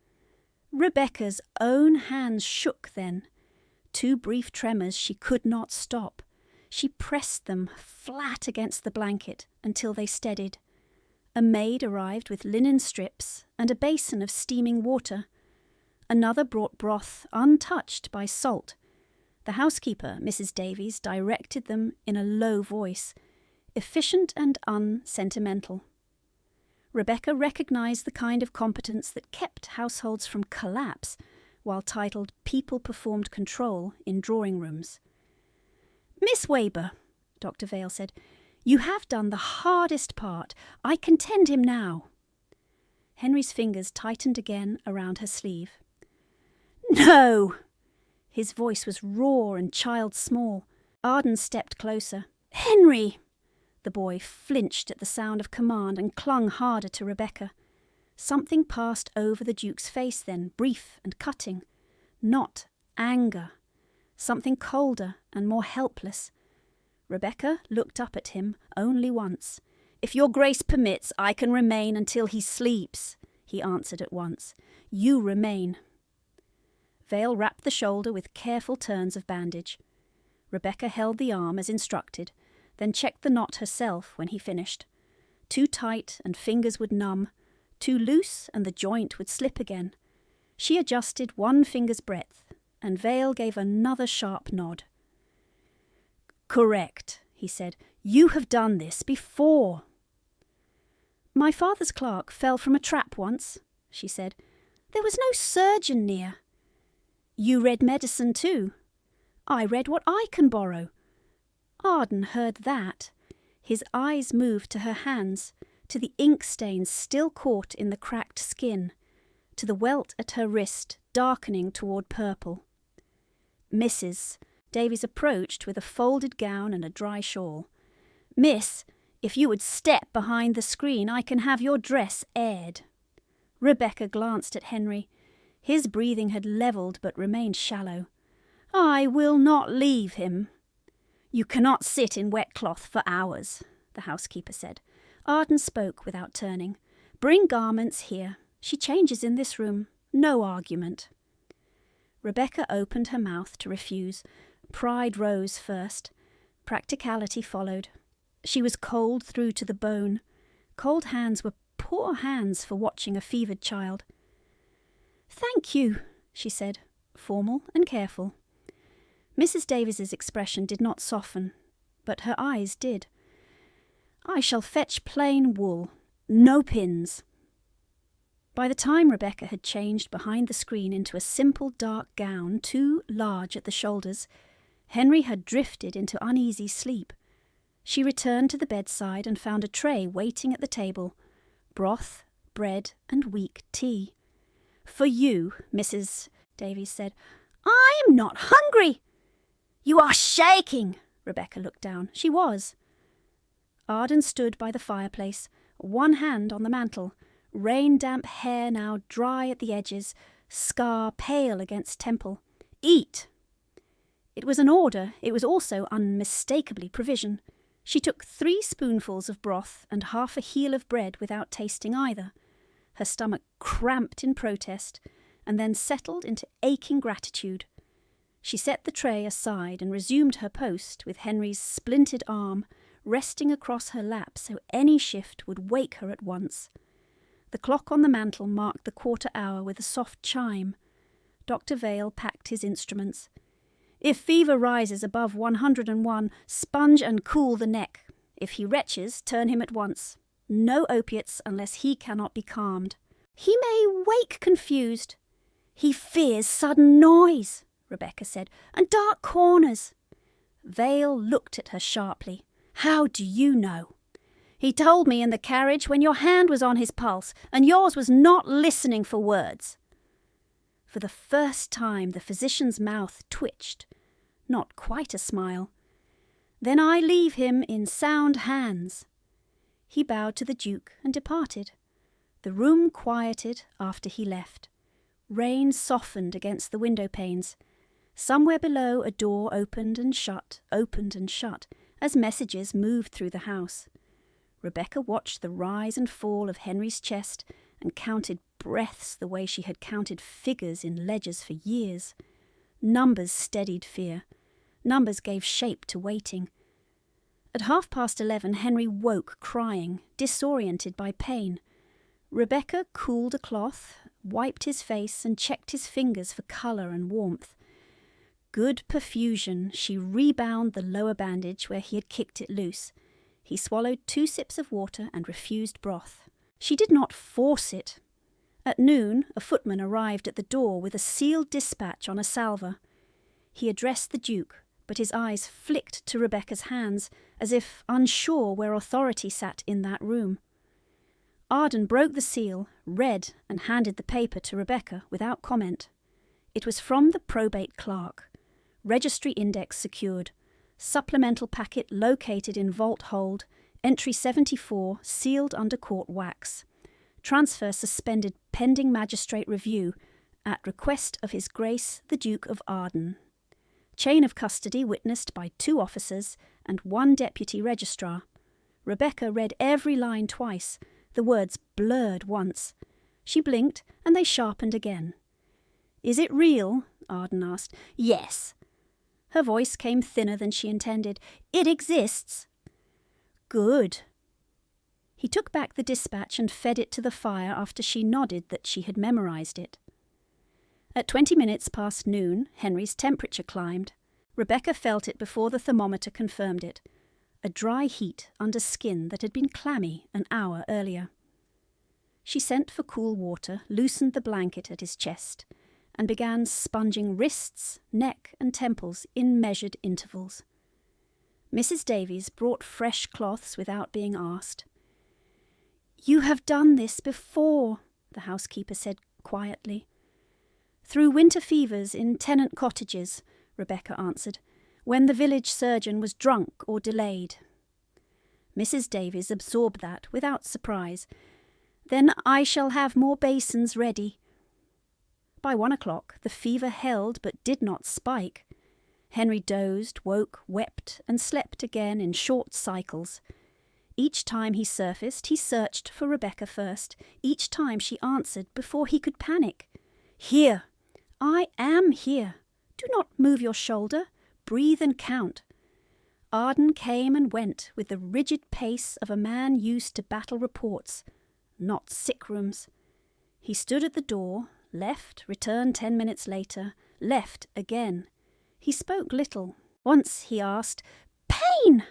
Rebecca's own hands shook then. 2 brief tremors she could not stop. She pressed them flat against the blanket until they steadied. A maid arrived with linen strips and a basin of steaming water. Another brought broth untouched by salt. The housekeeper, Mrs. Davies, directed them in a low voice, efficient and unsentimental. Rebecca recognised the kind of competence that kept households from collapse while titled People Performed Control in drawing rooms. "Miss Webber," Dr. Vale said, "you have done the hardest part. I can tend him now." Henry's fingers tightened again around her sleeve. "No!" His voice was raw and child-small. Arden stepped closer. "Henry!" The boy flinched at the sound of command and clung harder to Rebecca. Something passed over the Duke's face then, brief and cutting. Not anger. Something colder and more helpless. Rebecca looked up at him only once. "If your Grace permits, I can remain until he sleeps," he answered at once. "You remain." Vale wrapped the shoulder with careful turns of bandage. Rebecca held the arm as instructed, then checked the knot herself when he finished. Too tight and fingers would numb, too loose and the joint would slip again. She adjusted one finger's breadth, and Vale gave another sharp nod. "Correct," he said. "You have done this before." "My father's clerk fell from a trap once," she said. "There was no surgeon near." "You read medicine too." "I read what I can borrow." Arden heard that. His eyes moved to her hands, to the ink stains still caught in the cracked skin, to the welt at her wrist darkening toward purple. "Mrs." Davies approached with a folded gown and a dry shawl. "Miss, if you would step behind the screen, I can have your dress aired." Rebecca glanced at Henry. His breathing had levelled but remained shallow. "I will not leave him." "You cannot sit in wet cloth for hours," the housekeeper said. Arden spoke without turning. "Bring garments here. She changes in this room. No argument." Rebecca opened her mouth to refuse. Pride rose first. Practicality followed. She was cold through to the bone. Cold hands were poor hands for watching a fevered child. "Thank you," she said, formal and careful. Mrs. Davies's expression did not soften, but her eyes did. "I shall fetch plain wool. No pins." By the time Rebecca had changed behind the screen into a simple dark gown too large at the shoulders, Henry had drifted into uneasy sleep. She returned to the bedside and found a tray waiting at the table, broth, bread, and weak tea. "For you, Mrs." Davies said. "I am not hungry." "You are shaking." Rebecca looked down. She was. Arden stood by the fireplace, one hand on the mantel, rain-damp hair now dry at the edges, scar pale against temple. "Eat." It was an order. It was also unmistakably provision. She took 3 spoonfuls of broth and half a heel of bread without tasting either. Her stomach cramped in protest, and then settled into aching gratitude. She set the tray aside and resumed her post with Henry's splintered arm resting across her lap so any shift would wake her at once. The clock on the mantel marked the 1/4 hour with a soft chime. Dr. Vale packed his instruments. "If fever rises above 101, sponge and cool the neck. If he retches, turn him at once. No opiates unless he cannot be calmed. He may wake confused." "He fears sudden noise," Rebecca said, "and dark corners." Vale looked at her sharply. "How do you know?" "He told me in the carriage when your hand was on his pulse and yours was not listening for words." For the first time the physician's mouth twitched. Not quite a smile. "Then I leave him in sound hands." He bowed to the Duke and departed. The room quieted after he left. Rain softened against the window panes. Somewhere below a door opened and shut, as messages moved through the house. Rebecca watched the rise and fall of Henry's chest and counted breaths the way she had counted figures in ledgers for years. Numbers steadied fear. Numbers gave shape to waiting. At 11:30, Henry woke crying, disoriented by pain. Rebecca cooled a cloth, wiped his face and checked his fingers for colour and warmth. Good perfusion, she rebound the lower bandage where he had kicked it loose. He swallowed 2 sips of water and refused broth. She did not force it. At noon, a footman arrived at the door with a sealed dispatch on a salver. He addressed the Duke, but his eyes flicked to Rebecca's hands, as if unsure where authority sat in that room. Arden broke the seal, read, and handed the paper to Rebecca without comment. It was from the probate clerk. Registry index secured. Supplemental packet located in vault hold. Entry 74 sealed under court wax. Transfer suspended pending magistrate review at request of His Grace the Duke of Arden. Chain of custody witnessed by 2 officers and 1 deputy registrar. Rebecca read every line twice, the words blurred once. She blinked and they sharpened again. "Is it real?" Arden asked. "Yes." Her voice came thinner than she intended. "It exists." "Good." He took back the dispatch and fed it to the fire after she nodded that she had memorised it. At 20 minutes past noon, Henry's temperature climbed. Rebecca felt it before the thermometer confirmed it. A dry heat under skin that had been clammy an hour earlier. She sent for cool water, loosened the blanket at his chest, and began sponging wrists, neck, and temples in measured intervals. Mrs. Davies brought fresh cloths without being asked. "You have done this before," the housekeeper said quietly. "Through winter fevers in tenant cottages," Rebecca answered, "when the village surgeon was drunk or delayed." Mrs. Davies absorbed that without surprise. "Then I shall have more basins ready." By 1 o'clock the fever held but did not spike. Henry dozed, woke, wept, and slept again in short cycles. Each time he surfaced, he searched for Rebecca first. Each time she answered before he could panic. "Here! I am here. Do not move your shoulder. Breathe and count." Arden came and went with the rigid pace of a man used to battle reports, not sick rooms. He stood at the door, left, returned 10 minutes later, left again. He spoke little. Once he asked, "Pain!"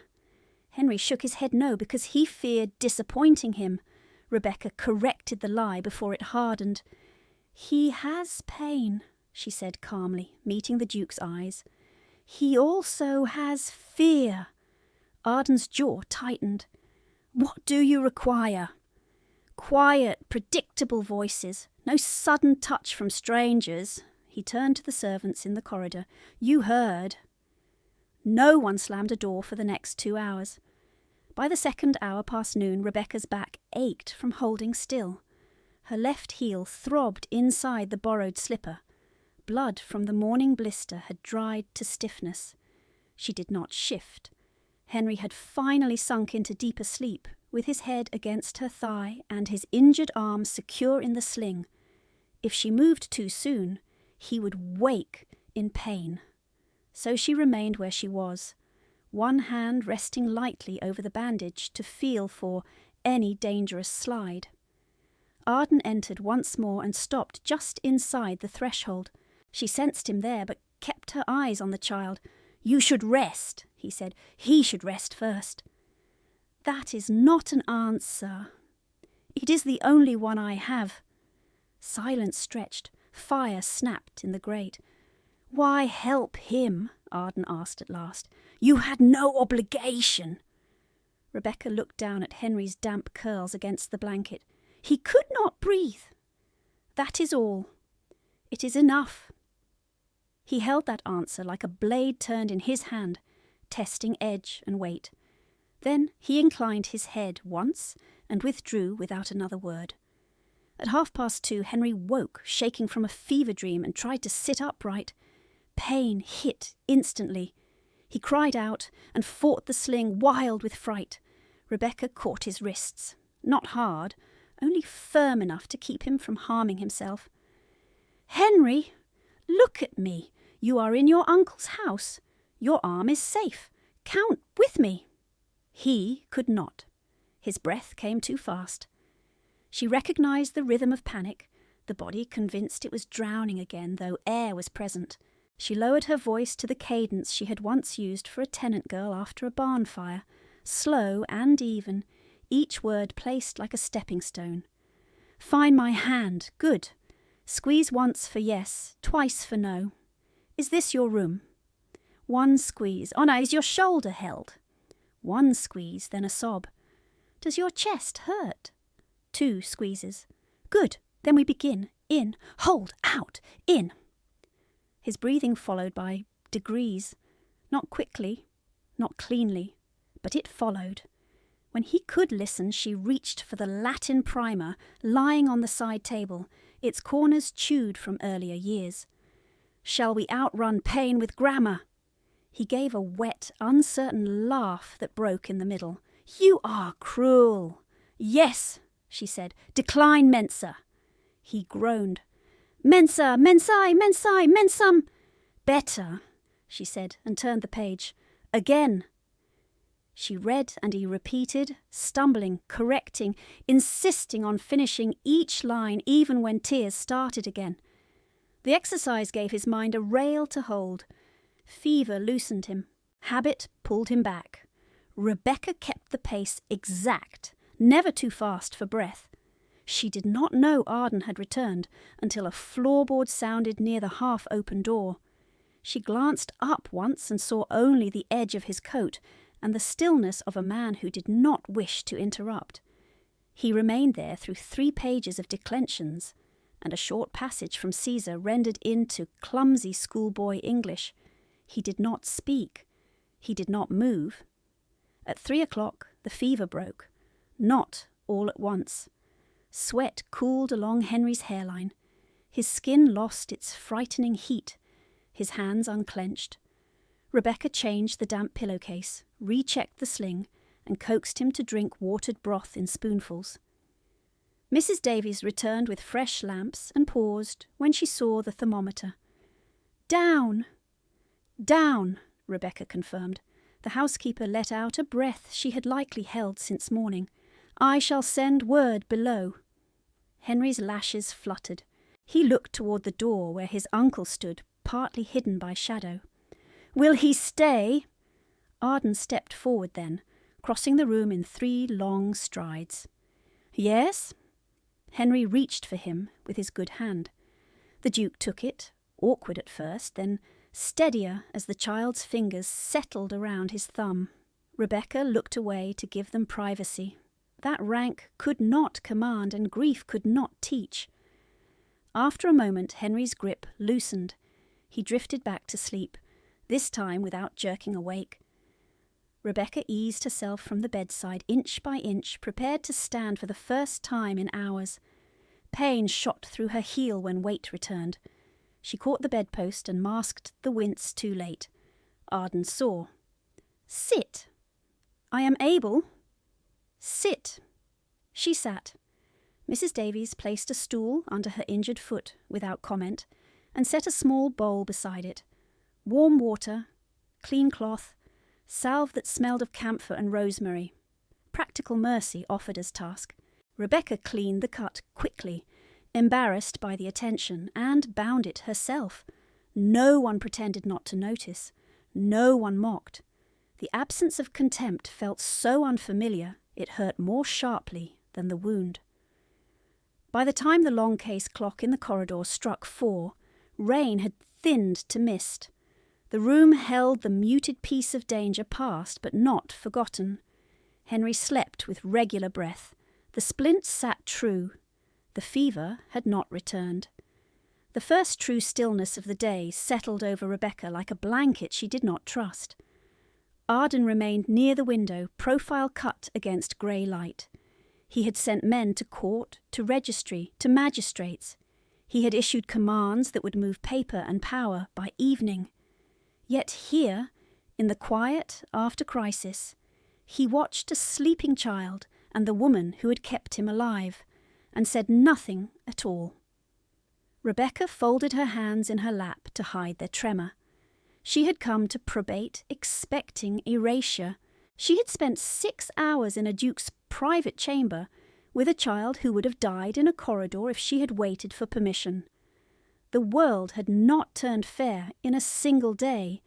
Henry shook his head no, because he feared disappointing him. Rebecca corrected the lie before it hardened. "He has pain," she said calmly, meeting the Duke's eyes. "He also has fear." Arden's jaw tightened. "What do you require?" "Quiet, predictable voices. No sudden touch from strangers." He turned to the servants in the corridor. "You heard." No one slammed a door for the next 2 hours. By the second hour past noon, Rebecca's back ached from holding still. Her left heel throbbed inside the borrowed slipper. Blood from the morning blister had dried to stiffness. She did not shift. Henry had finally sunk into deeper sleep, with his head against her thigh and his injured arm secure in the sling. If she moved too soon, he would wake in pain. So she remained where she was, one hand resting lightly over the bandage to feel for any dangerous slide. Arden entered once more and stopped just inside the threshold. She sensed him there, but kept her eyes on the child. "You should rest," he said. "He should rest first." "That is not an answer. It is the only one I have." Silence stretched. Fire snapped in the grate. "Why help him?" Arden asked at last. "You had no obligation." Rebecca looked down at Henry's damp curls against the blanket. "He could not breathe. That is all. It is enough." He held that answer like a blade turned in his hand, testing edge and weight. Then he inclined his head once and withdrew without another word. At 2:30, Henry woke, shaking from a fever dream, and tried to sit upright. Pain hit instantly. He cried out and fought the sling, wild with fright. Rebecca caught his wrists, not hard, only firm enough to keep him from harming himself. "Henry, look at me. You are in your uncle's house. Your arm is safe. Count with me." He could not. His breath came too fast. She recognized the rhythm of panic, the body convinced it was drowning again, though air was present. She lowered her voice to the cadence she had once used for a tenant girl after a barn fire, slow and even, each word placed like a stepping stone. "Find my hand. Good. Squeeze once for yes, twice for no. Is this your room?" One squeeze. "Oh no, is your shoulder held?" One squeeze, then a sob. "Does your chest hurt?" 2 squeezes. "Good. Then we begin. In. Hold. Out. In." His breathing followed by degrees. Not quickly, not cleanly, but it followed. When he could listen, she reached for the Latin primer lying on the side table, its corners chewed from earlier years. "Shall we outrun pain with grammar?" He gave a wet, uncertain laugh that broke in the middle. "You are cruel." "Yes," she said. "Decline mensa." He groaned. "Mensa, mensae, mensae, mensum." "Better," she said, and turned the page. "Again." She read and he repeated, stumbling, correcting, insisting on finishing each line even when tears started again. The exercise gave his mind a rail to hold. Fever loosened him. Habit pulled him back. Rebecca kept the pace exact, never too fast for breath. She did not know Arden had returned until a floorboard sounded near the half-open door. She glanced up once and saw only the edge of his coat, and the stillness of a man who did not wish to interrupt. He remained there through 3 pages of declensions, and a short passage from Caesar rendered into clumsy schoolboy English. He did not speak. He did not move. At 3 o'clock the fever broke, not all at once. Sweat cooled along Henry's hairline. His skin lost its frightening heat. His hands unclenched. Rebecca changed the damp pillowcase, rechecked the sling, and coaxed him to drink watered broth in spoonfuls. Mrs. Davies returned with fresh lamps and paused when she saw the thermometer. "Down! Down!" Rebecca confirmed. The housekeeper let out a breath she had likely held since morning. "I shall send word below." Henry's lashes fluttered. He looked toward the door where his uncle stood, partly hidden by shadow. "Will he stay?" Arden stepped forward then, crossing the room in 3 long strides. "Yes?" Henry reached for him with his good hand. The Duke took it, awkward at first, then steadier as the child's fingers settled around his thumb. Rebecca looked away to give them privacy. That rank could not command and grief could not teach. After a moment, Henry's grip loosened. He drifted back to sleep, this time without jerking awake. Rebecca eased herself from the bedside inch by inch, prepared to stand for the first time in hours. Pain shot through her heel when weight returned. She caught the bedpost and masked the wince too late. Arden saw. "Sit." "I am able." "Sit." She sat. Mrs. Davies placed a stool under her injured foot without comment and set a small bowl beside it. Warm water, clean cloth, salve that smelled of camphor and rosemary. Practical mercy offered as task. Rebecca cleaned the cut quickly, embarrassed by the attention, and bound it herself. No one pretended not to notice. No one mocked. The absence of contempt felt so unfamiliar it hurt more sharply than the wound. By the time the long case clock in the corridor struck 4, rain had thinned to mist. The room held the muted peace of danger past, but not forgotten. Henry slept with regular breath. The splints sat true. The fever had not returned. The first true stillness of the day settled over Rebecca like a blanket she did not trust. Arden remained near the window, profile cut against grey light. He had sent men to court, to registry, to magistrates. He had issued commands that would move paper and power by evening. Yet here, in the quiet after crisis, he watched a sleeping child and the woman who had kept him alive, and said nothing at all. Rebecca folded her hands in her lap to hide their tremor. She had come to probate, expecting erasure. She had spent 6 hours in a duke's private chamber with a child who would have died in a corridor if she had waited for permission. The world had not turned fair in a single day.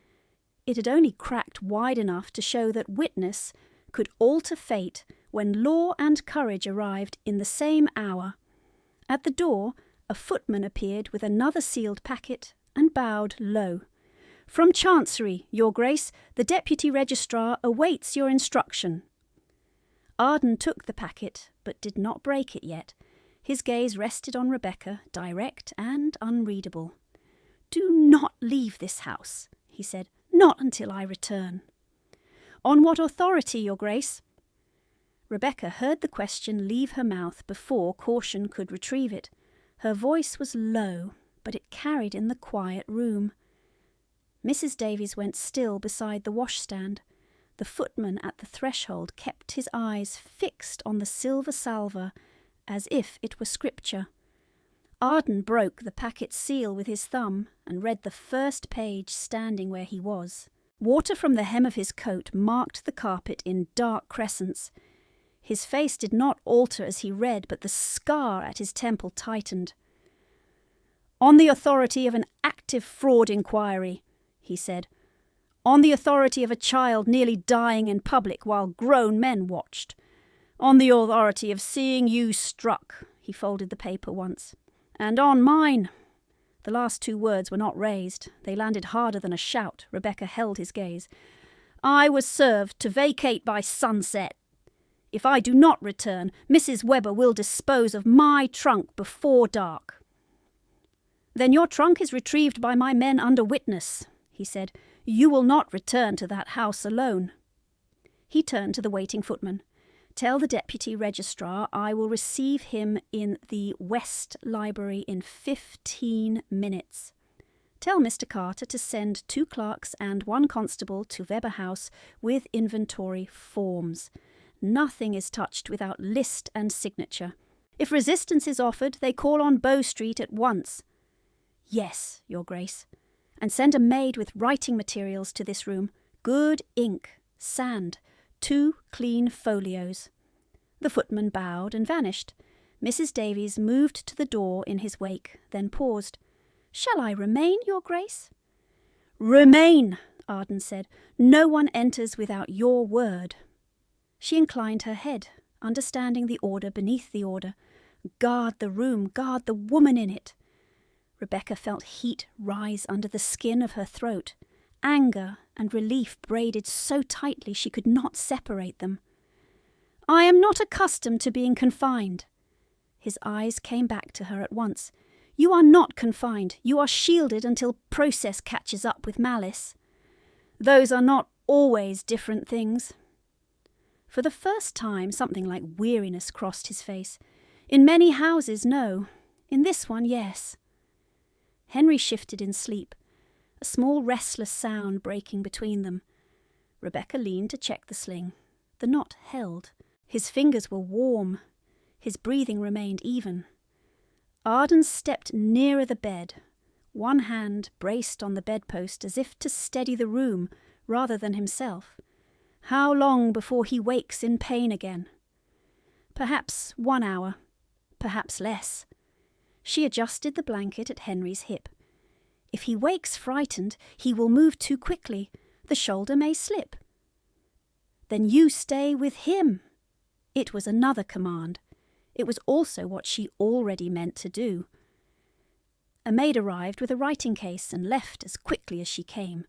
It had only cracked wide enough to show that witness could alter fate when law and courage arrived in the same hour. At the door, a footman appeared with another sealed packet and bowed low. "From Chancery, Your Grace, the Deputy Registrar awaits your instruction." Arden took the packet, but did not break it yet. His gaze rested on Rebecca, direct and unreadable. "Do not leave this house," he said. "Not until I return." "On what authority, Your Grace?" Rebecca heard the question leave her mouth before caution could retrieve it. Her voice was low, but it carried in the quiet room. Mrs. Davies went still beside the washstand. The footman at the threshold kept his eyes fixed on the silver salver, as if it were scripture. Arden broke the packet seal with his thumb and read the first page standing where he was. Water from the hem of his coat marked the carpet in dark crescents. His face did not alter as he read, but the scar at his temple tightened. "On the authority of an active fraud inquiry," he said. "On the authority of a child nearly dying in public while grown men watched. On the authority of seeing you struck," he folded the paper once. "And on mine." The last 2 words were not raised. They landed harder than a shout. Rebecca held his gaze. I was served to vacate by sunset. If I do not return, Mrs. Webber will dispose of my trunk before dark." "Then your trunk is retrieved by my men under witness," he said. "You will not return to that house alone." He turned to the waiting footman. "Tell the deputy registrar I will receive him in the West Library in 15 minutes. Tell Mr. Carter to send 2 clerks and 1 constable to Weber House with inventory forms. Nothing is touched without list and signature. If resistance is offered, they call on Bow Street at once." "Yes, Your Grace." "And send a maid with writing materials to this room. Good ink, sand, 2 clean folios." The footman bowed and vanished. Mrs. Davies moved to the door in his wake, then paused. "Shall I remain, Your Grace?" "Remain," Arden said. "No one enters without your word." She inclined her head, understanding the order beneath the order. Guard the room, guard the woman in it. Rebecca felt heat rise under the skin of her throat. Anger and relief braided so tightly she could not separate them. "I am not accustomed to being confined." His eyes came back to her at once. "You are not confined. You are shielded until process catches up with malice. Those are not always different things." For the first time, something like weariness crossed his face. "In many houses, no. In this one, yes." Henry shifted in sleep, a small restless sound breaking between them. Rebecca leaned to check the sling. The knot held. His fingers were warm. His breathing remained even. Arden stepped nearer the bed, one hand braced on the bedpost as if to steady the room rather than himself. How long before he wakes in pain again? Perhaps 1 hour, perhaps less. She adjusted the blanket at Henry's hip. If he wakes frightened, he will move too quickly. The shoulder may slip. "Then you stay with him." It was another command. It was also what she already meant to do. A maid arrived with a writing case and left as quickly as she came.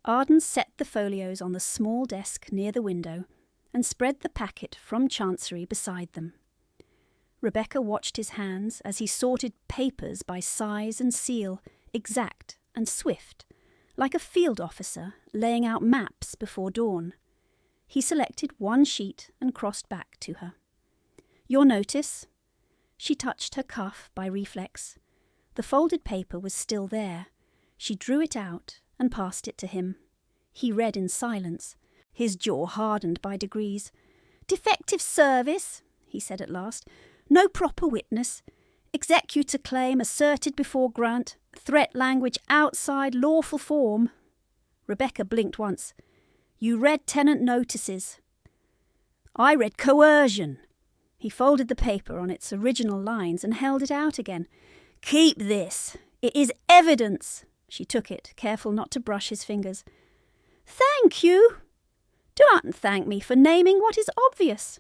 Arden set the folios on the small desk near the window and spread the packet from Chancery beside them. Rebecca watched his hands as he sorted papers by size and seal, exact and swift, like a field officer laying out maps before dawn. He selected 1 sheet and crossed back to her. "Your notice?" She touched her cuff by reflex. The folded paper was still there. She drew it out and passed it to him. He read in silence. His jaw hardened by degrees. "Defective service," he said at last. "No proper witness. Executor claim asserted before grant. Threat language outside lawful form." Rebecca blinked once. "You read tenant notices." "I read coercion." He folded the paper on its original lines and held it out again. "Keep this. It is evidence." She took it, careful not to brush his fingers. "Thank you." "Do not thank me for naming what is obvious."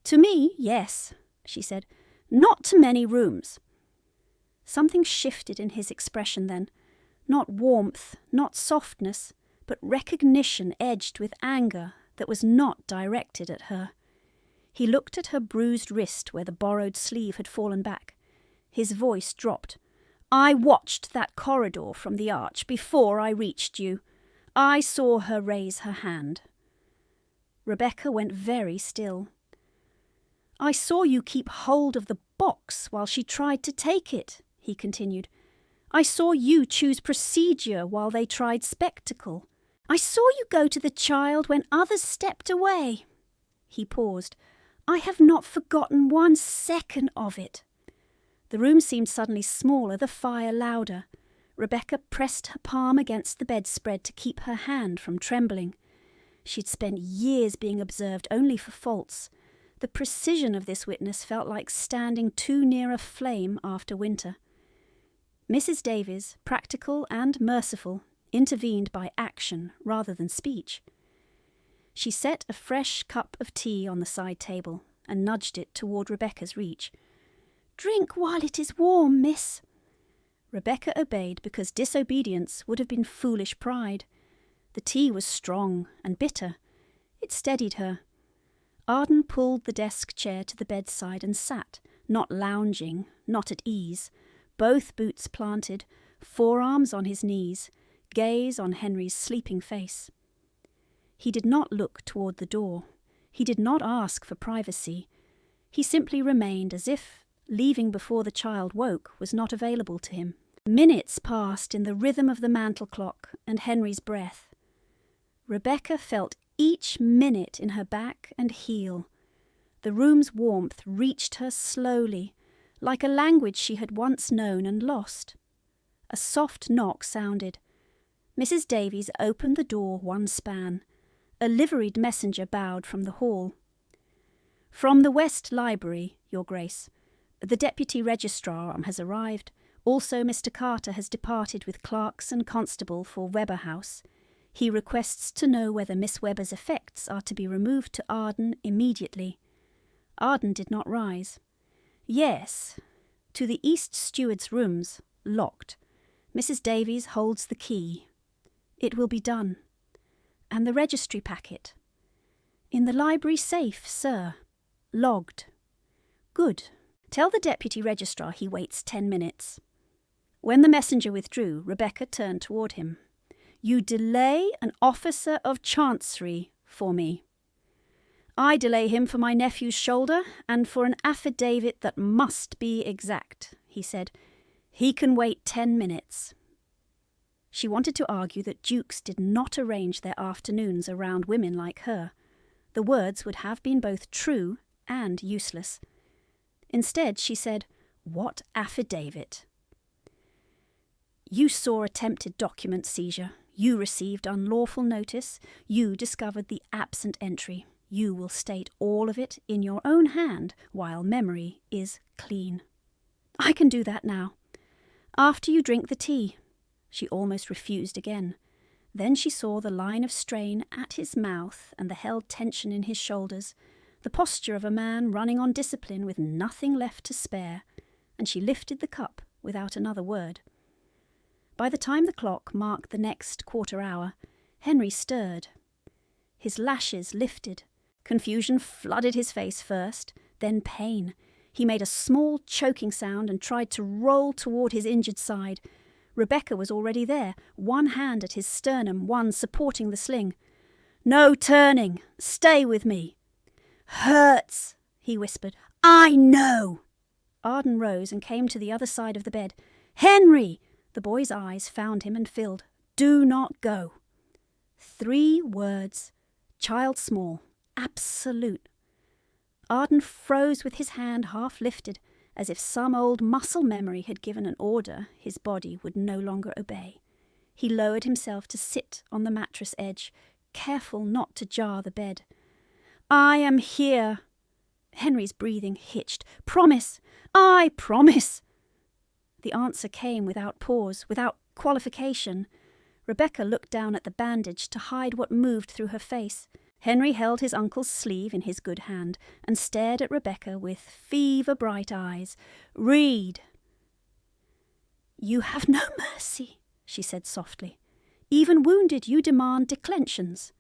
"To me, yes," she said. "Not to many rooms." Something shifted in his expression then. Not warmth, not softness, but recognition edged with anger that was not directed at her. He looked at her bruised wrist where the borrowed sleeve had fallen back. His voice dropped. "I watched that corridor from the arch before I reached you. I saw her raise her hand." Rebecca went very still. "I saw you keep hold of the box while she tried to take it," he continued. "I saw you choose procedure while they tried spectacle. I saw you go to the child when others stepped away." He paused. "I have not forgotten 1 second of it." The room seemed suddenly smaller, the fire louder. Rebecca pressed her palm against the bedspread to keep her hand from trembling. She had spent years being observed only for faults. The precision of this witness felt like standing too near a flame after winter. Mrs. Davies, practical and merciful, intervened by action rather than speech. She set a fresh cup of tea on the side table and nudged it toward Rebecca's reach. "Drink while it is warm, miss." Rebecca obeyed because disobedience would have been foolish pride. The tea was strong and bitter. It steadied her. Arden pulled the desk chair to the bedside and sat, not lounging, not at ease, both boots planted, forearms on his knees, gaze on Henry's sleeping face. He did not look toward the door. He did not ask for privacy. He simply remained as if leaving before the child woke was not available to him. Minutes passed in the rhythm of the mantel clock and Henry's breath. Rebecca felt each minute in her back and heel. The room's warmth reached her slowly, like a language she had once known and lost. A soft knock sounded. Mrs. Davies opened the door one span. A liveried messenger bowed from the hall. "From the West Library, Your Grace. The Deputy Registrar has arrived. Also Mr. Carter has departed with clerks and constable for Webber House. He requests to know whether Miss Webber's effects are to be removed to Arden immediately." Arden did not rise. "Yes, to the East Steward's rooms, locked. Mrs. Davies holds the key. It will be done. And the registry packet?" "In the library safe, sir. Logged." "Good. Tell the Deputy Registrar he waits 10 minutes. When the messenger withdrew, Rebecca turned toward him. "You delay an officer of Chancery for me." "I delay him for my nephew's shoulder and for an affidavit that must be exact," he said. "He can wait 10 minutes. She wanted to argue that dukes did not arrange their afternoons around women like her. The words would have been both true and useless. Instead, she said, "What affidavit?" "You saw attempted document seizure. You received unlawful notice. You discovered the absent entry. You will state all of it in your own hand while memory is clean." "I can do that now. After you drink the tea." She almost refused again. Then she saw the line of strain at his mouth and the held tension in his shoulders, the posture of a man running on discipline with nothing left to spare, and she lifted the cup without another word. By the time the clock marked the next quarter hour, Henry stirred. His lashes lifted. Confusion flooded his face first, then pain. He made a small choking sound and tried to roll toward his injured side. Rebecca was already there, one hand at his sternum, one supporting the sling. "No turning. Stay with me." "Hurts," he whispered. "I know." Arden rose and came to the other side of the bed. "Henry!" The boy's eyes found him and filled. "Do not go." 3 words. Child small. Absolute. Arden froze with his hand half lifted, as if some old muscle memory had given an order his body would no longer obey. He lowered himself to sit on the mattress edge, careful not to jar the bed. "I am here." Henry's breathing hitched. "Promise." "I promise." The answer came without pause, without qualification. Rebecca looked down at the bandage to hide what moved through her face. Henry held his uncle's sleeve in his good hand and stared at Rebecca with fever-bright eyes. "Read." "You have no mercy," she said softly. "Even wounded you demand declensions."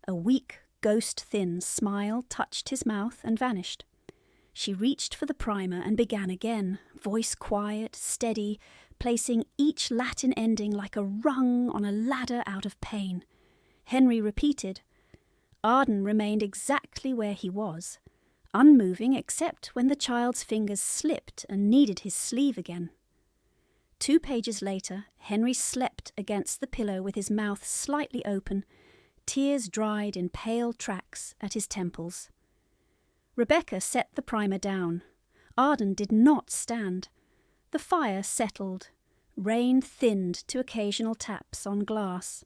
A weak, ghost-thin smile touched his mouth and vanished. She reached for the primer and began again, voice quiet, steady, placing each Latin ending like a rung on a ladder out of pain. Henry repeated. Arden remained exactly where he was, unmoving except when the child's fingers slipped and needed his sleeve again. 2 pages later, Henry slept against the pillow with his mouth slightly open, tears dried in pale tracks at his temples. Rebecca set the primer down. Arden did not stand. The fire settled. Rain thinned to occasional taps on glass.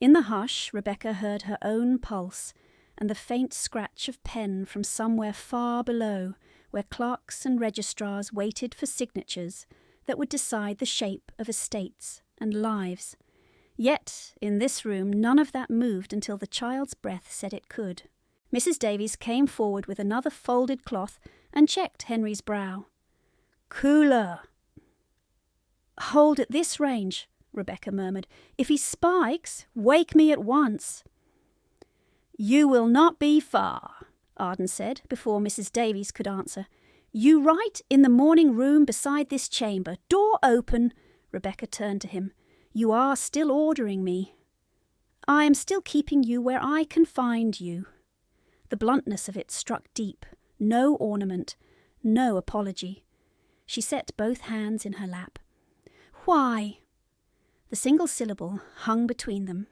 In the hush, Rebecca heard her own pulse and the faint scratch of pen from somewhere far below, where clerks and registrars waited for signatures that would decide the shape of estates and lives. Yet, in this room, none of that moved until the child's breath said it could. Mrs. Davies came forward with another folded cloth and checked Henry's brow. "Cooler." "Hold at this range. Rebecca murmured. "If he spikes, wake me at once." "You will not be far," Arden said, before Mrs. Davies could answer. "You write in the morning room beside this chamber. Door open." Rebecca turned to him. "You are still ordering me." "I am still keeping you where I can find you." The bluntness of it struck deep. No ornament, no apology. She set both hands in her lap. "Why?" The single syllable hung between them.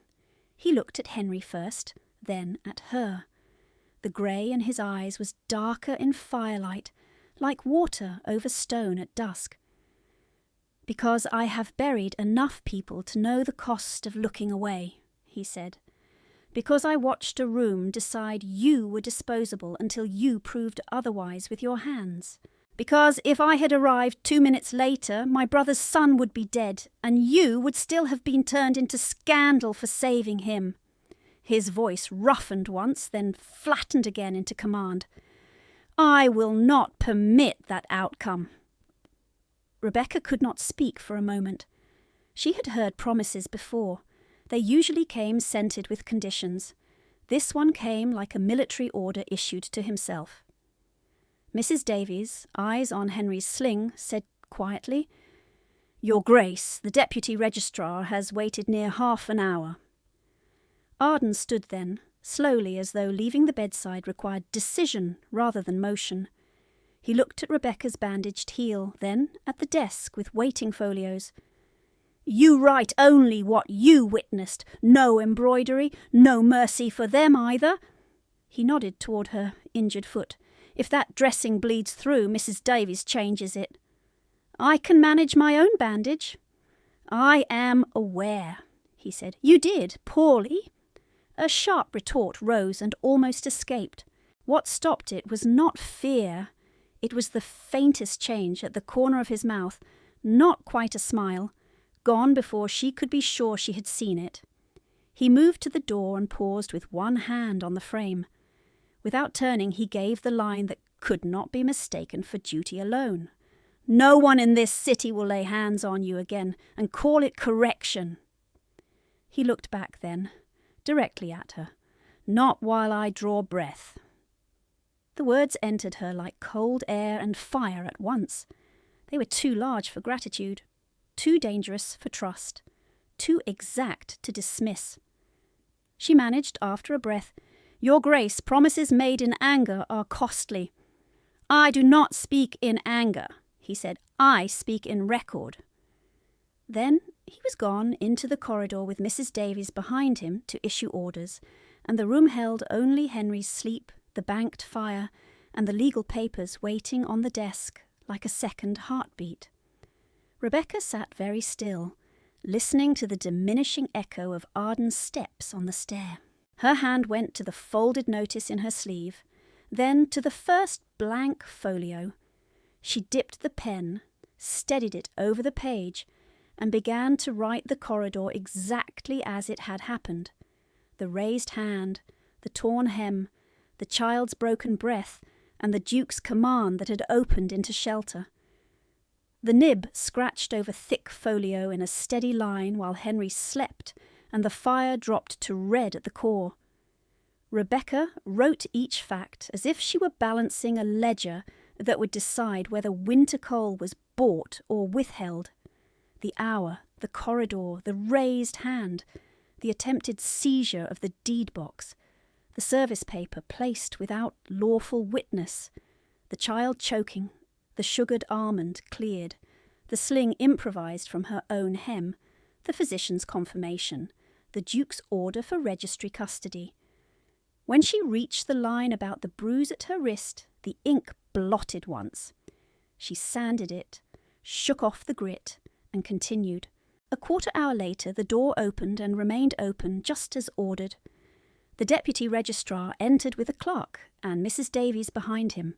He looked at Henry first, then at her. The grey in his eyes was darker in firelight, like water over stone at dusk. "Because I have buried enough people to know the cost of looking away," he said. "Because I watched a room decide you were disposable until you proved otherwise with your hands. Because if I had arrived 2 minutes later, my brother's son would be dead, and you would still have been turned into scandal for saving him." His voice roughened once, then flattened again into command. "I will not permit that outcome." Rebecca could not speak for a moment. She had heard promises before. They usually came scented with conditions. This one came like a military order issued to himself. Mrs. Davies, eyes on Henry's sling, said quietly, "Your Grace, the Deputy Registrar has waited near half an hour." Arden stood then, slowly as though leaving the bedside required decision rather than motion. He looked at Rebecca's bandaged heel, then at the desk with waiting folios. "You write only what you witnessed. No embroidery, no mercy for them either." He nodded toward her injured foot. "If that dressing bleeds through, Mrs. Davies changes it." "I can manage my own bandage." "I am aware," he said. "You did, poorly." A sharp retort rose and almost escaped. What stopped it was not fear. It was the faintest change at the corner of his mouth, not quite a smile, gone before she could be sure she had seen it. He moved to the door and paused with one hand on the frame. Without turning, he gave the line that could not be mistaken for duty alone. "No one in this city will lay hands on you again and call it correction." He looked back then, directly at her. "Not while I draw breath." The words entered her like cold air and fire at once. They were too large for gratitude, too dangerous for trust, too exact to dismiss. She managed, after a breath, "Your Grace, promises made in anger are costly." "I do not speak in anger," he said. "I speak in record." Then he was gone into the corridor with Mrs. Davies behind him to issue orders, and the room held only Henry's sleep, the banked fire, and the legal papers waiting on the desk like a second heartbeat. Rebecca sat very still, listening to the diminishing echo of Arden's steps on the stair. Her hand went to the folded notice in her sleeve, then to the first blank folio. She dipped the pen, steadied it over the page, and began to write the corridor exactly as it had happened. The raised hand, the torn hem, the child's broken breath, and the Duke's command that had opened into shelter. The nib scratched over thick folio in a steady line while Henry slept, and the fire dropped to red at the core. Rebecca wrote each fact as if she were balancing a ledger that would decide whether winter coal was bought or withheld. The hour, the corridor, the raised hand, the attempted seizure of the deed box, the service paper placed without lawful witness, the child choking, the sugared almond cleared, the sling improvised from her own hem, the physician's confirmation, the Duke's order for registry custody. When she reached the line about the bruise at her wrist, the ink blotted once. She sanded it, shook off the grit, and continued. A quarter-hour later, the door opened and remained open just as ordered. The Deputy Registrar entered with a clerk and Mrs. Davies behind him.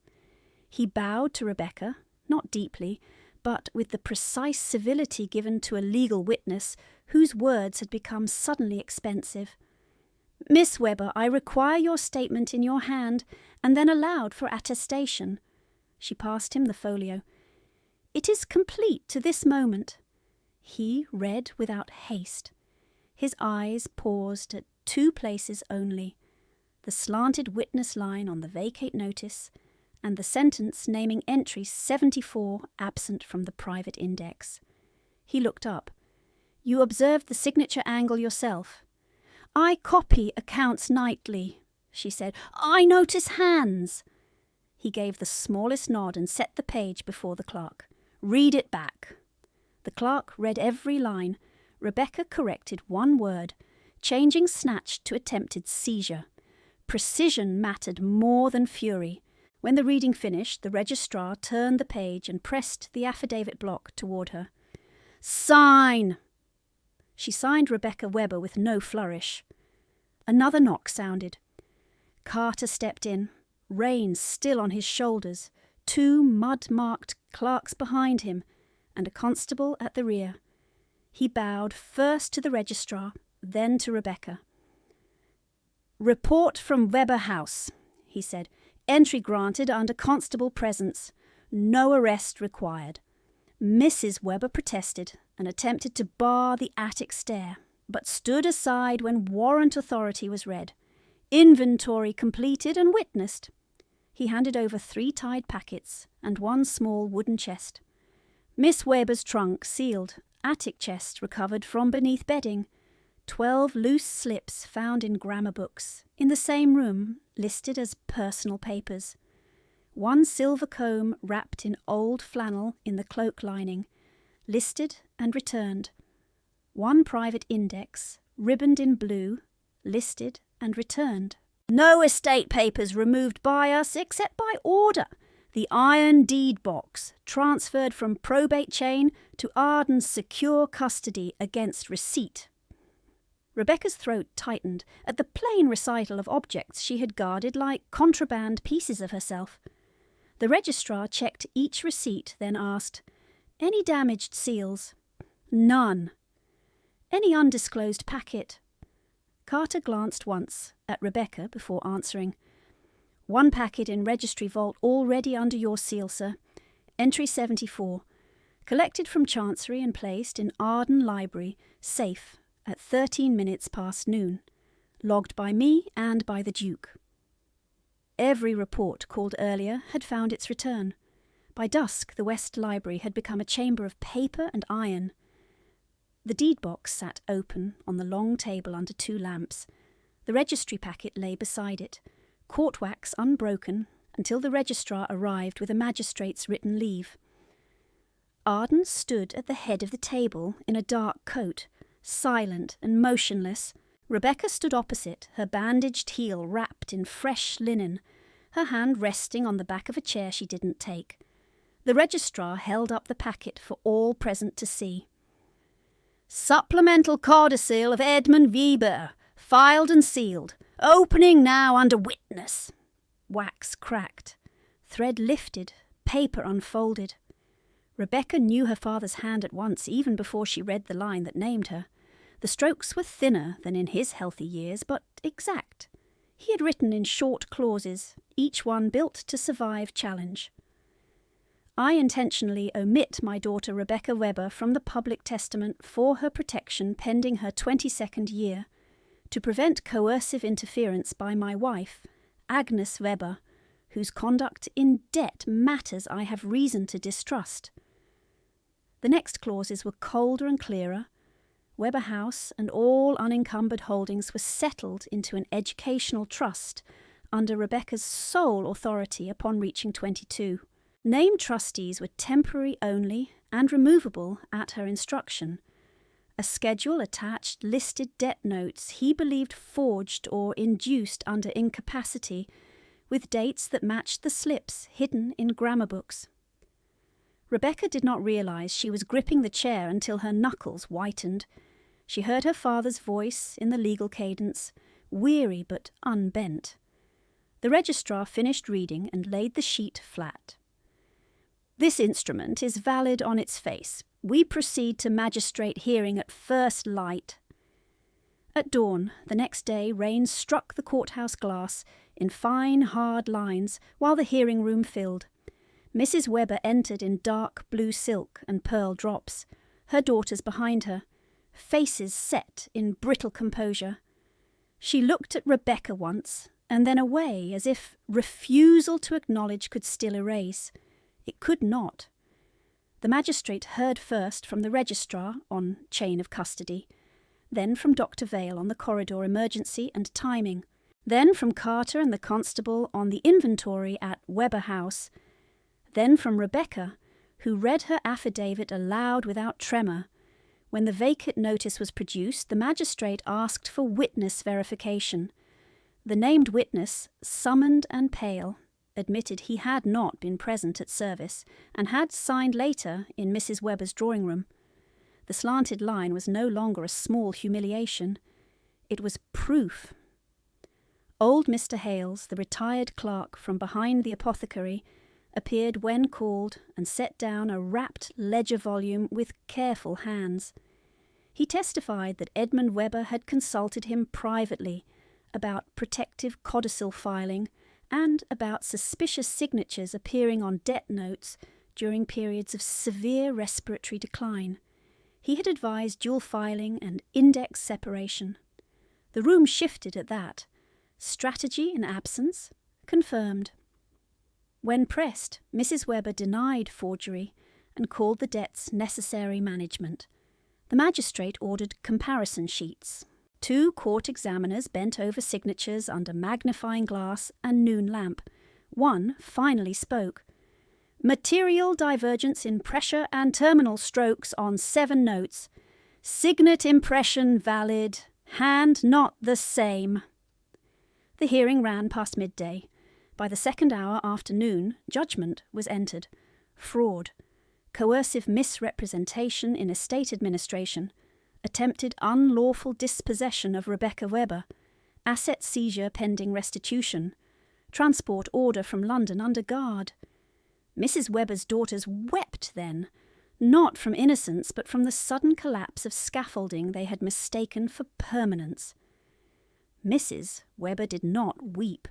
He bowed to Rebecca, not deeply, but with the precise civility given to a legal witness whose words had become suddenly expensive. "Miss Webber, I require your statement in your hand, and then aloud for attestation." She passed him the folio. "It is complete to this moment." He read without haste. His eyes paused at 2 places only: the slanted witness line on the vacate notice and the sentence naming entry 74 absent from the private index. He looked up. "You observed the signature angle yourself?" "I copy accounts nightly," she said. "I notice hands." He gave the smallest nod and set the page before the clerk. "Read it back." The clerk read every line. Rebecca corrected 1 word, changing snatched to attempted seizure. Precision mattered more than fury. When the reading finished, the registrar turned the page and pressed the affidavit block toward her. "Sign!" She signed Rebecca Weber with no flourish. Another knock sounded. Carter stepped in, reins still on his shoulders, 2 mud-marked clerks behind him, and a constable at the rear. He bowed first to the registrar, then to Rebecca. "Report from Weber House," he said. "Entry granted under constable presence. No arrest required." Mrs. Weber protested and attempted to bar the attic stair, but stood aside when warrant authority was read. Inventory completed and witnessed. He handed over 3 tied packets and 1 small wooden chest. Miss Weber's trunk sealed, attic chest recovered from beneath bedding, 12 loose slips found in grammar books, in the same room, listed as personal papers. 1 silver comb wrapped in old flannel in the cloak lining, listed and returned. 1 private index, ribboned in blue, listed and returned. No estate papers removed by us except by order. The iron deed box transferred from probate chain to Arden's secure custody against receipt. Rebecca's throat tightened at the plain recital of objects she had guarded like contraband pieces of herself. The registrar checked each receipt, then asked, "Any damaged seals?" "None." "Any undisclosed packet?" Carter glanced once at Rebecca before answering. "1 packet in registry vault already under your seal, sir. Entry 74. Collected from Chancery and placed in Arden Library, safe, at 13 minutes past noon. Logged by me and by the Duke." Every report called earlier had found its return. By dusk, the West Library had become a chamber of paper and iron. The deed box sat open on the long table under 2 lamps. The registry packet lay beside it, court wax unbroken, until the registrar arrived with a magistrate's written leave. Arden stood at the head of the table in a dark coat, silent and motionless. Rebecca stood opposite, her bandaged heel wrapped in fresh linen, her hand resting on the back of a chair she didn't take. The registrar held up the packet for all present to see. "Supplemental codicil of Edmund Weber, filed and sealed. Opening now under witness." Wax cracked. Thread lifted, paper unfolded. Rebecca knew her father's hand at once, even before she read the line that named her. The strokes were thinner than in his healthy years, but exact. He had written in short clauses, each one built to survive challenge. "I intentionally omit my daughter Rebecca Weber from the public testament for her protection pending her 22nd year, to prevent coercive interference by my wife, Agnes Weber, whose conduct in debt matters I have reason to distrust." The next clauses were colder and clearer. Weber House and all unencumbered holdings were settled into an educational trust under Rebecca's sole authority upon reaching 22. Named trustees were temporary only and removable at her instruction. A schedule attached listed debt notes he believed forged or induced under incapacity, with dates that matched the slips hidden in grammar books. Rebecca did not realize she was gripping the chair until her knuckles whitened. She heard her father's voice in the legal cadence, weary but unbent. The registrar finished reading and laid the sheet flat. "This instrument is valid on its face. We proceed to magistrate hearing at first light." At dawn, the next day, rain struck the courthouse glass in fine, hard lines while the hearing room filled. Mrs. Weber entered in dark blue silk and pearl drops. her daughters behind her, faces set in brittle composure. She looked at Rebecca once, and then away, as if refusal to acknowledge could still erase. It could not. The magistrate heard first from the registrar on chain of custody, then from Dr. Vale on the corridor emergency and timing, then from Carter and the constable on the inventory at Weber House, then from Rebecca, who read her affidavit aloud without tremor. When the vacant notice was produced, the magistrate asked for witness verification. The named witness, summoned and pale, admitted he had not been present at service, and had signed later in Mrs. Weber's drawing room. The slanted line was no longer a small humiliation. It was proof. Old Mr. Hales, the retired clerk from behind the apothecary, appeared when called and set down a wrapped ledger volume with careful hands. He testified that Edmund Weber had consulted him privately about protective codicil filing and about suspicious signatures appearing on debt notes during periods of severe respiratory decline. He had advised dual filing and index separation. The room shifted at that. Strategy in absence? Confirmed. When pressed, Mrs. Weber denied forgery and called the debts necessary management. The magistrate ordered comparison sheets. 2 court examiners bent over signatures under magnifying glass and noon lamp. One finally spoke. Material divergence in pressure and terminal strokes on 7 notes. Signet impression valid. Hand not the same. The hearing ran past midday. By the 2nd hour after noon, judgment was entered. Fraud, coercive misrepresentation in estate administration, attempted unlawful dispossession of Rebecca Weber, asset seizure pending restitution, transport order from London under guard. Mrs. Weber's daughters wept then, not from innocence but from the sudden collapse of scaffolding they had mistaken for permanence. Mrs. Weber did not weep.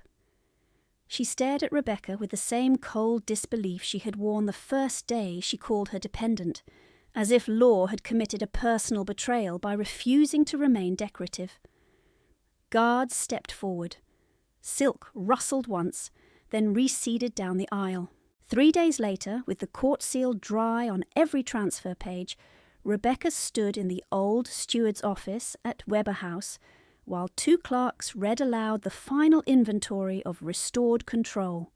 She stared at Rebecca with the same cold disbelief she had worn the first day she called her dependent, as if law had committed a personal betrayal by refusing to remain decorative. Guards stepped forward. Silk rustled once, then receded down the aisle. 3 days later, with the court seal dry on every transfer page, Rebecca stood in the old steward's office at Weber House, while 2 clerks read aloud the final inventory of restored control.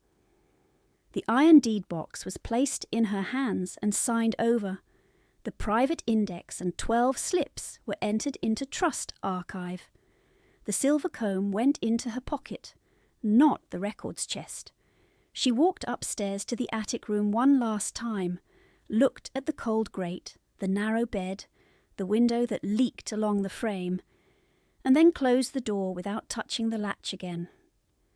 The iron deed box was placed in her hands and signed over. The private index and 12 slips were entered into trust archive. The silver comb went into her pocket, not the records chest. She walked upstairs to the attic room one last time, looked at the cold grate, the narrow bed, the window that leaked along the frame, and then closed the door without touching the latch again.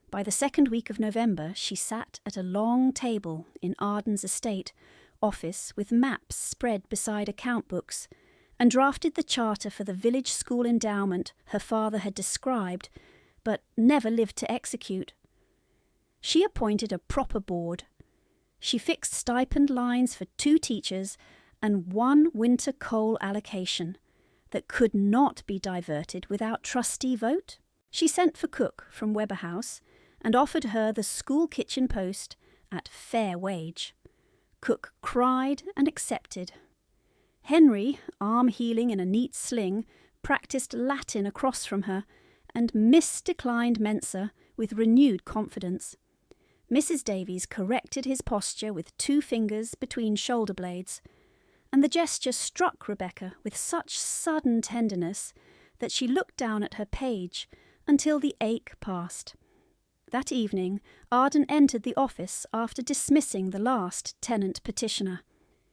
By the 2nd week of November, she sat at a long table in Arden's estate office with maps spread beside account books, and drafted the charter for the village school endowment her father had described, but never lived to execute. She appointed a proper board. She fixed stipend lines for 2 teachers and 1 winter coal allocation that could not be diverted without trustee vote. She sent for cook from Weber House and offered her the school kitchen post at fair wage. Cook cried and accepted. Henry, arm healing in a neat sling, practised Latin across from her, and Miss declined Mensa with renewed confidence. Mrs. Davies corrected his posture with 2 fingers between shoulder blades, and the gesture struck Rebecca with such sudden tenderness that she looked down at her page until the ache passed. That evening, Arden entered the office after dismissing the last tenant petitioner.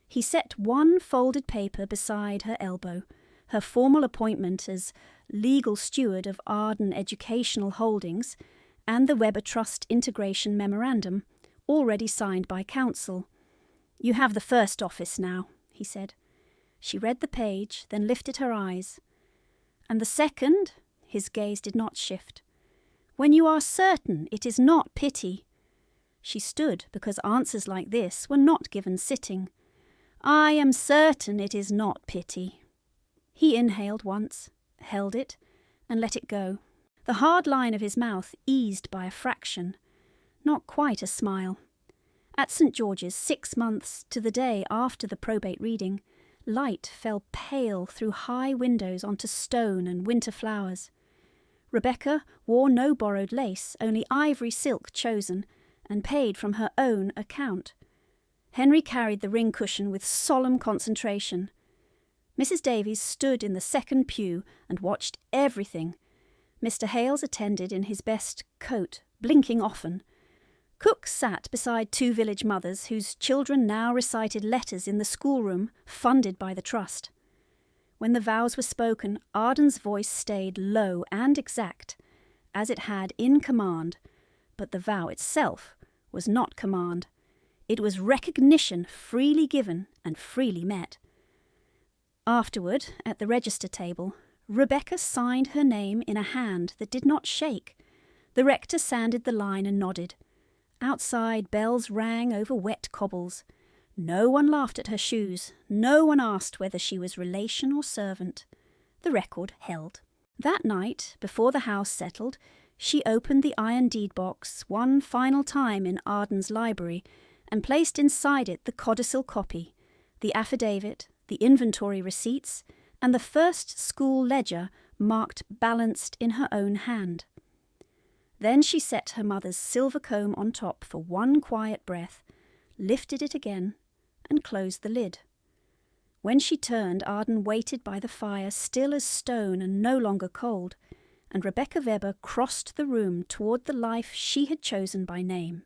He set 1 folded paper beside her elbow, her formal appointment as legal steward of Arden Educational Holdings and the Weber Trust Integration Memorandum, already signed by counsel. "You have the first office now," he said. She read the page, then lifted her eyes. "And the second?" His gaze did not shift. "When you are certain it is not pity." She stood because answers like this were not given sitting. I am certain it is not pity." He inhaled once, held it, and let it go. The hard line of his mouth eased by a fraction. Not quite a smile. At St. George's, 6 months to the day after the probate reading, light fell pale through high windows onto stone and winter flowers. Rebecca wore no borrowed lace, only ivory silk chosen, and paid from her own account. Henry carried the ring cushion with solemn concentration. Mrs. Davies stood in the second pew and watched everything. Mr. Hales attended in his best coat, blinking often. Cook sat beside 2 village mothers whose children now recited letters in the schoolroom funded by the trust. When the vows were spoken, Arden's voice stayed low and exact, as it had in command, but the vow itself was not command. It was recognition freely given and freely met. Afterward, at the register table, Rebecca signed her name in a hand that did not shake. The rector sanded the line and nodded. Outside, bells rang over wet cobbles. No one laughed at her shoes. No one asked whether she was relation or servant. The record held. That night, before the house settled, she opened the iron deed box one final time in Arden's library and placed inside it the codicil copy, the affidavit, the inventory receipts, and the first school ledger marked balanced in her own hand. Then she set her mother's silver comb on top for one quiet breath, lifted it again, and closed the lid. When she turned, Arden waited by the fire, still as stone and no longer cold, and Rebecca Weber crossed the room toward the life she had chosen by name.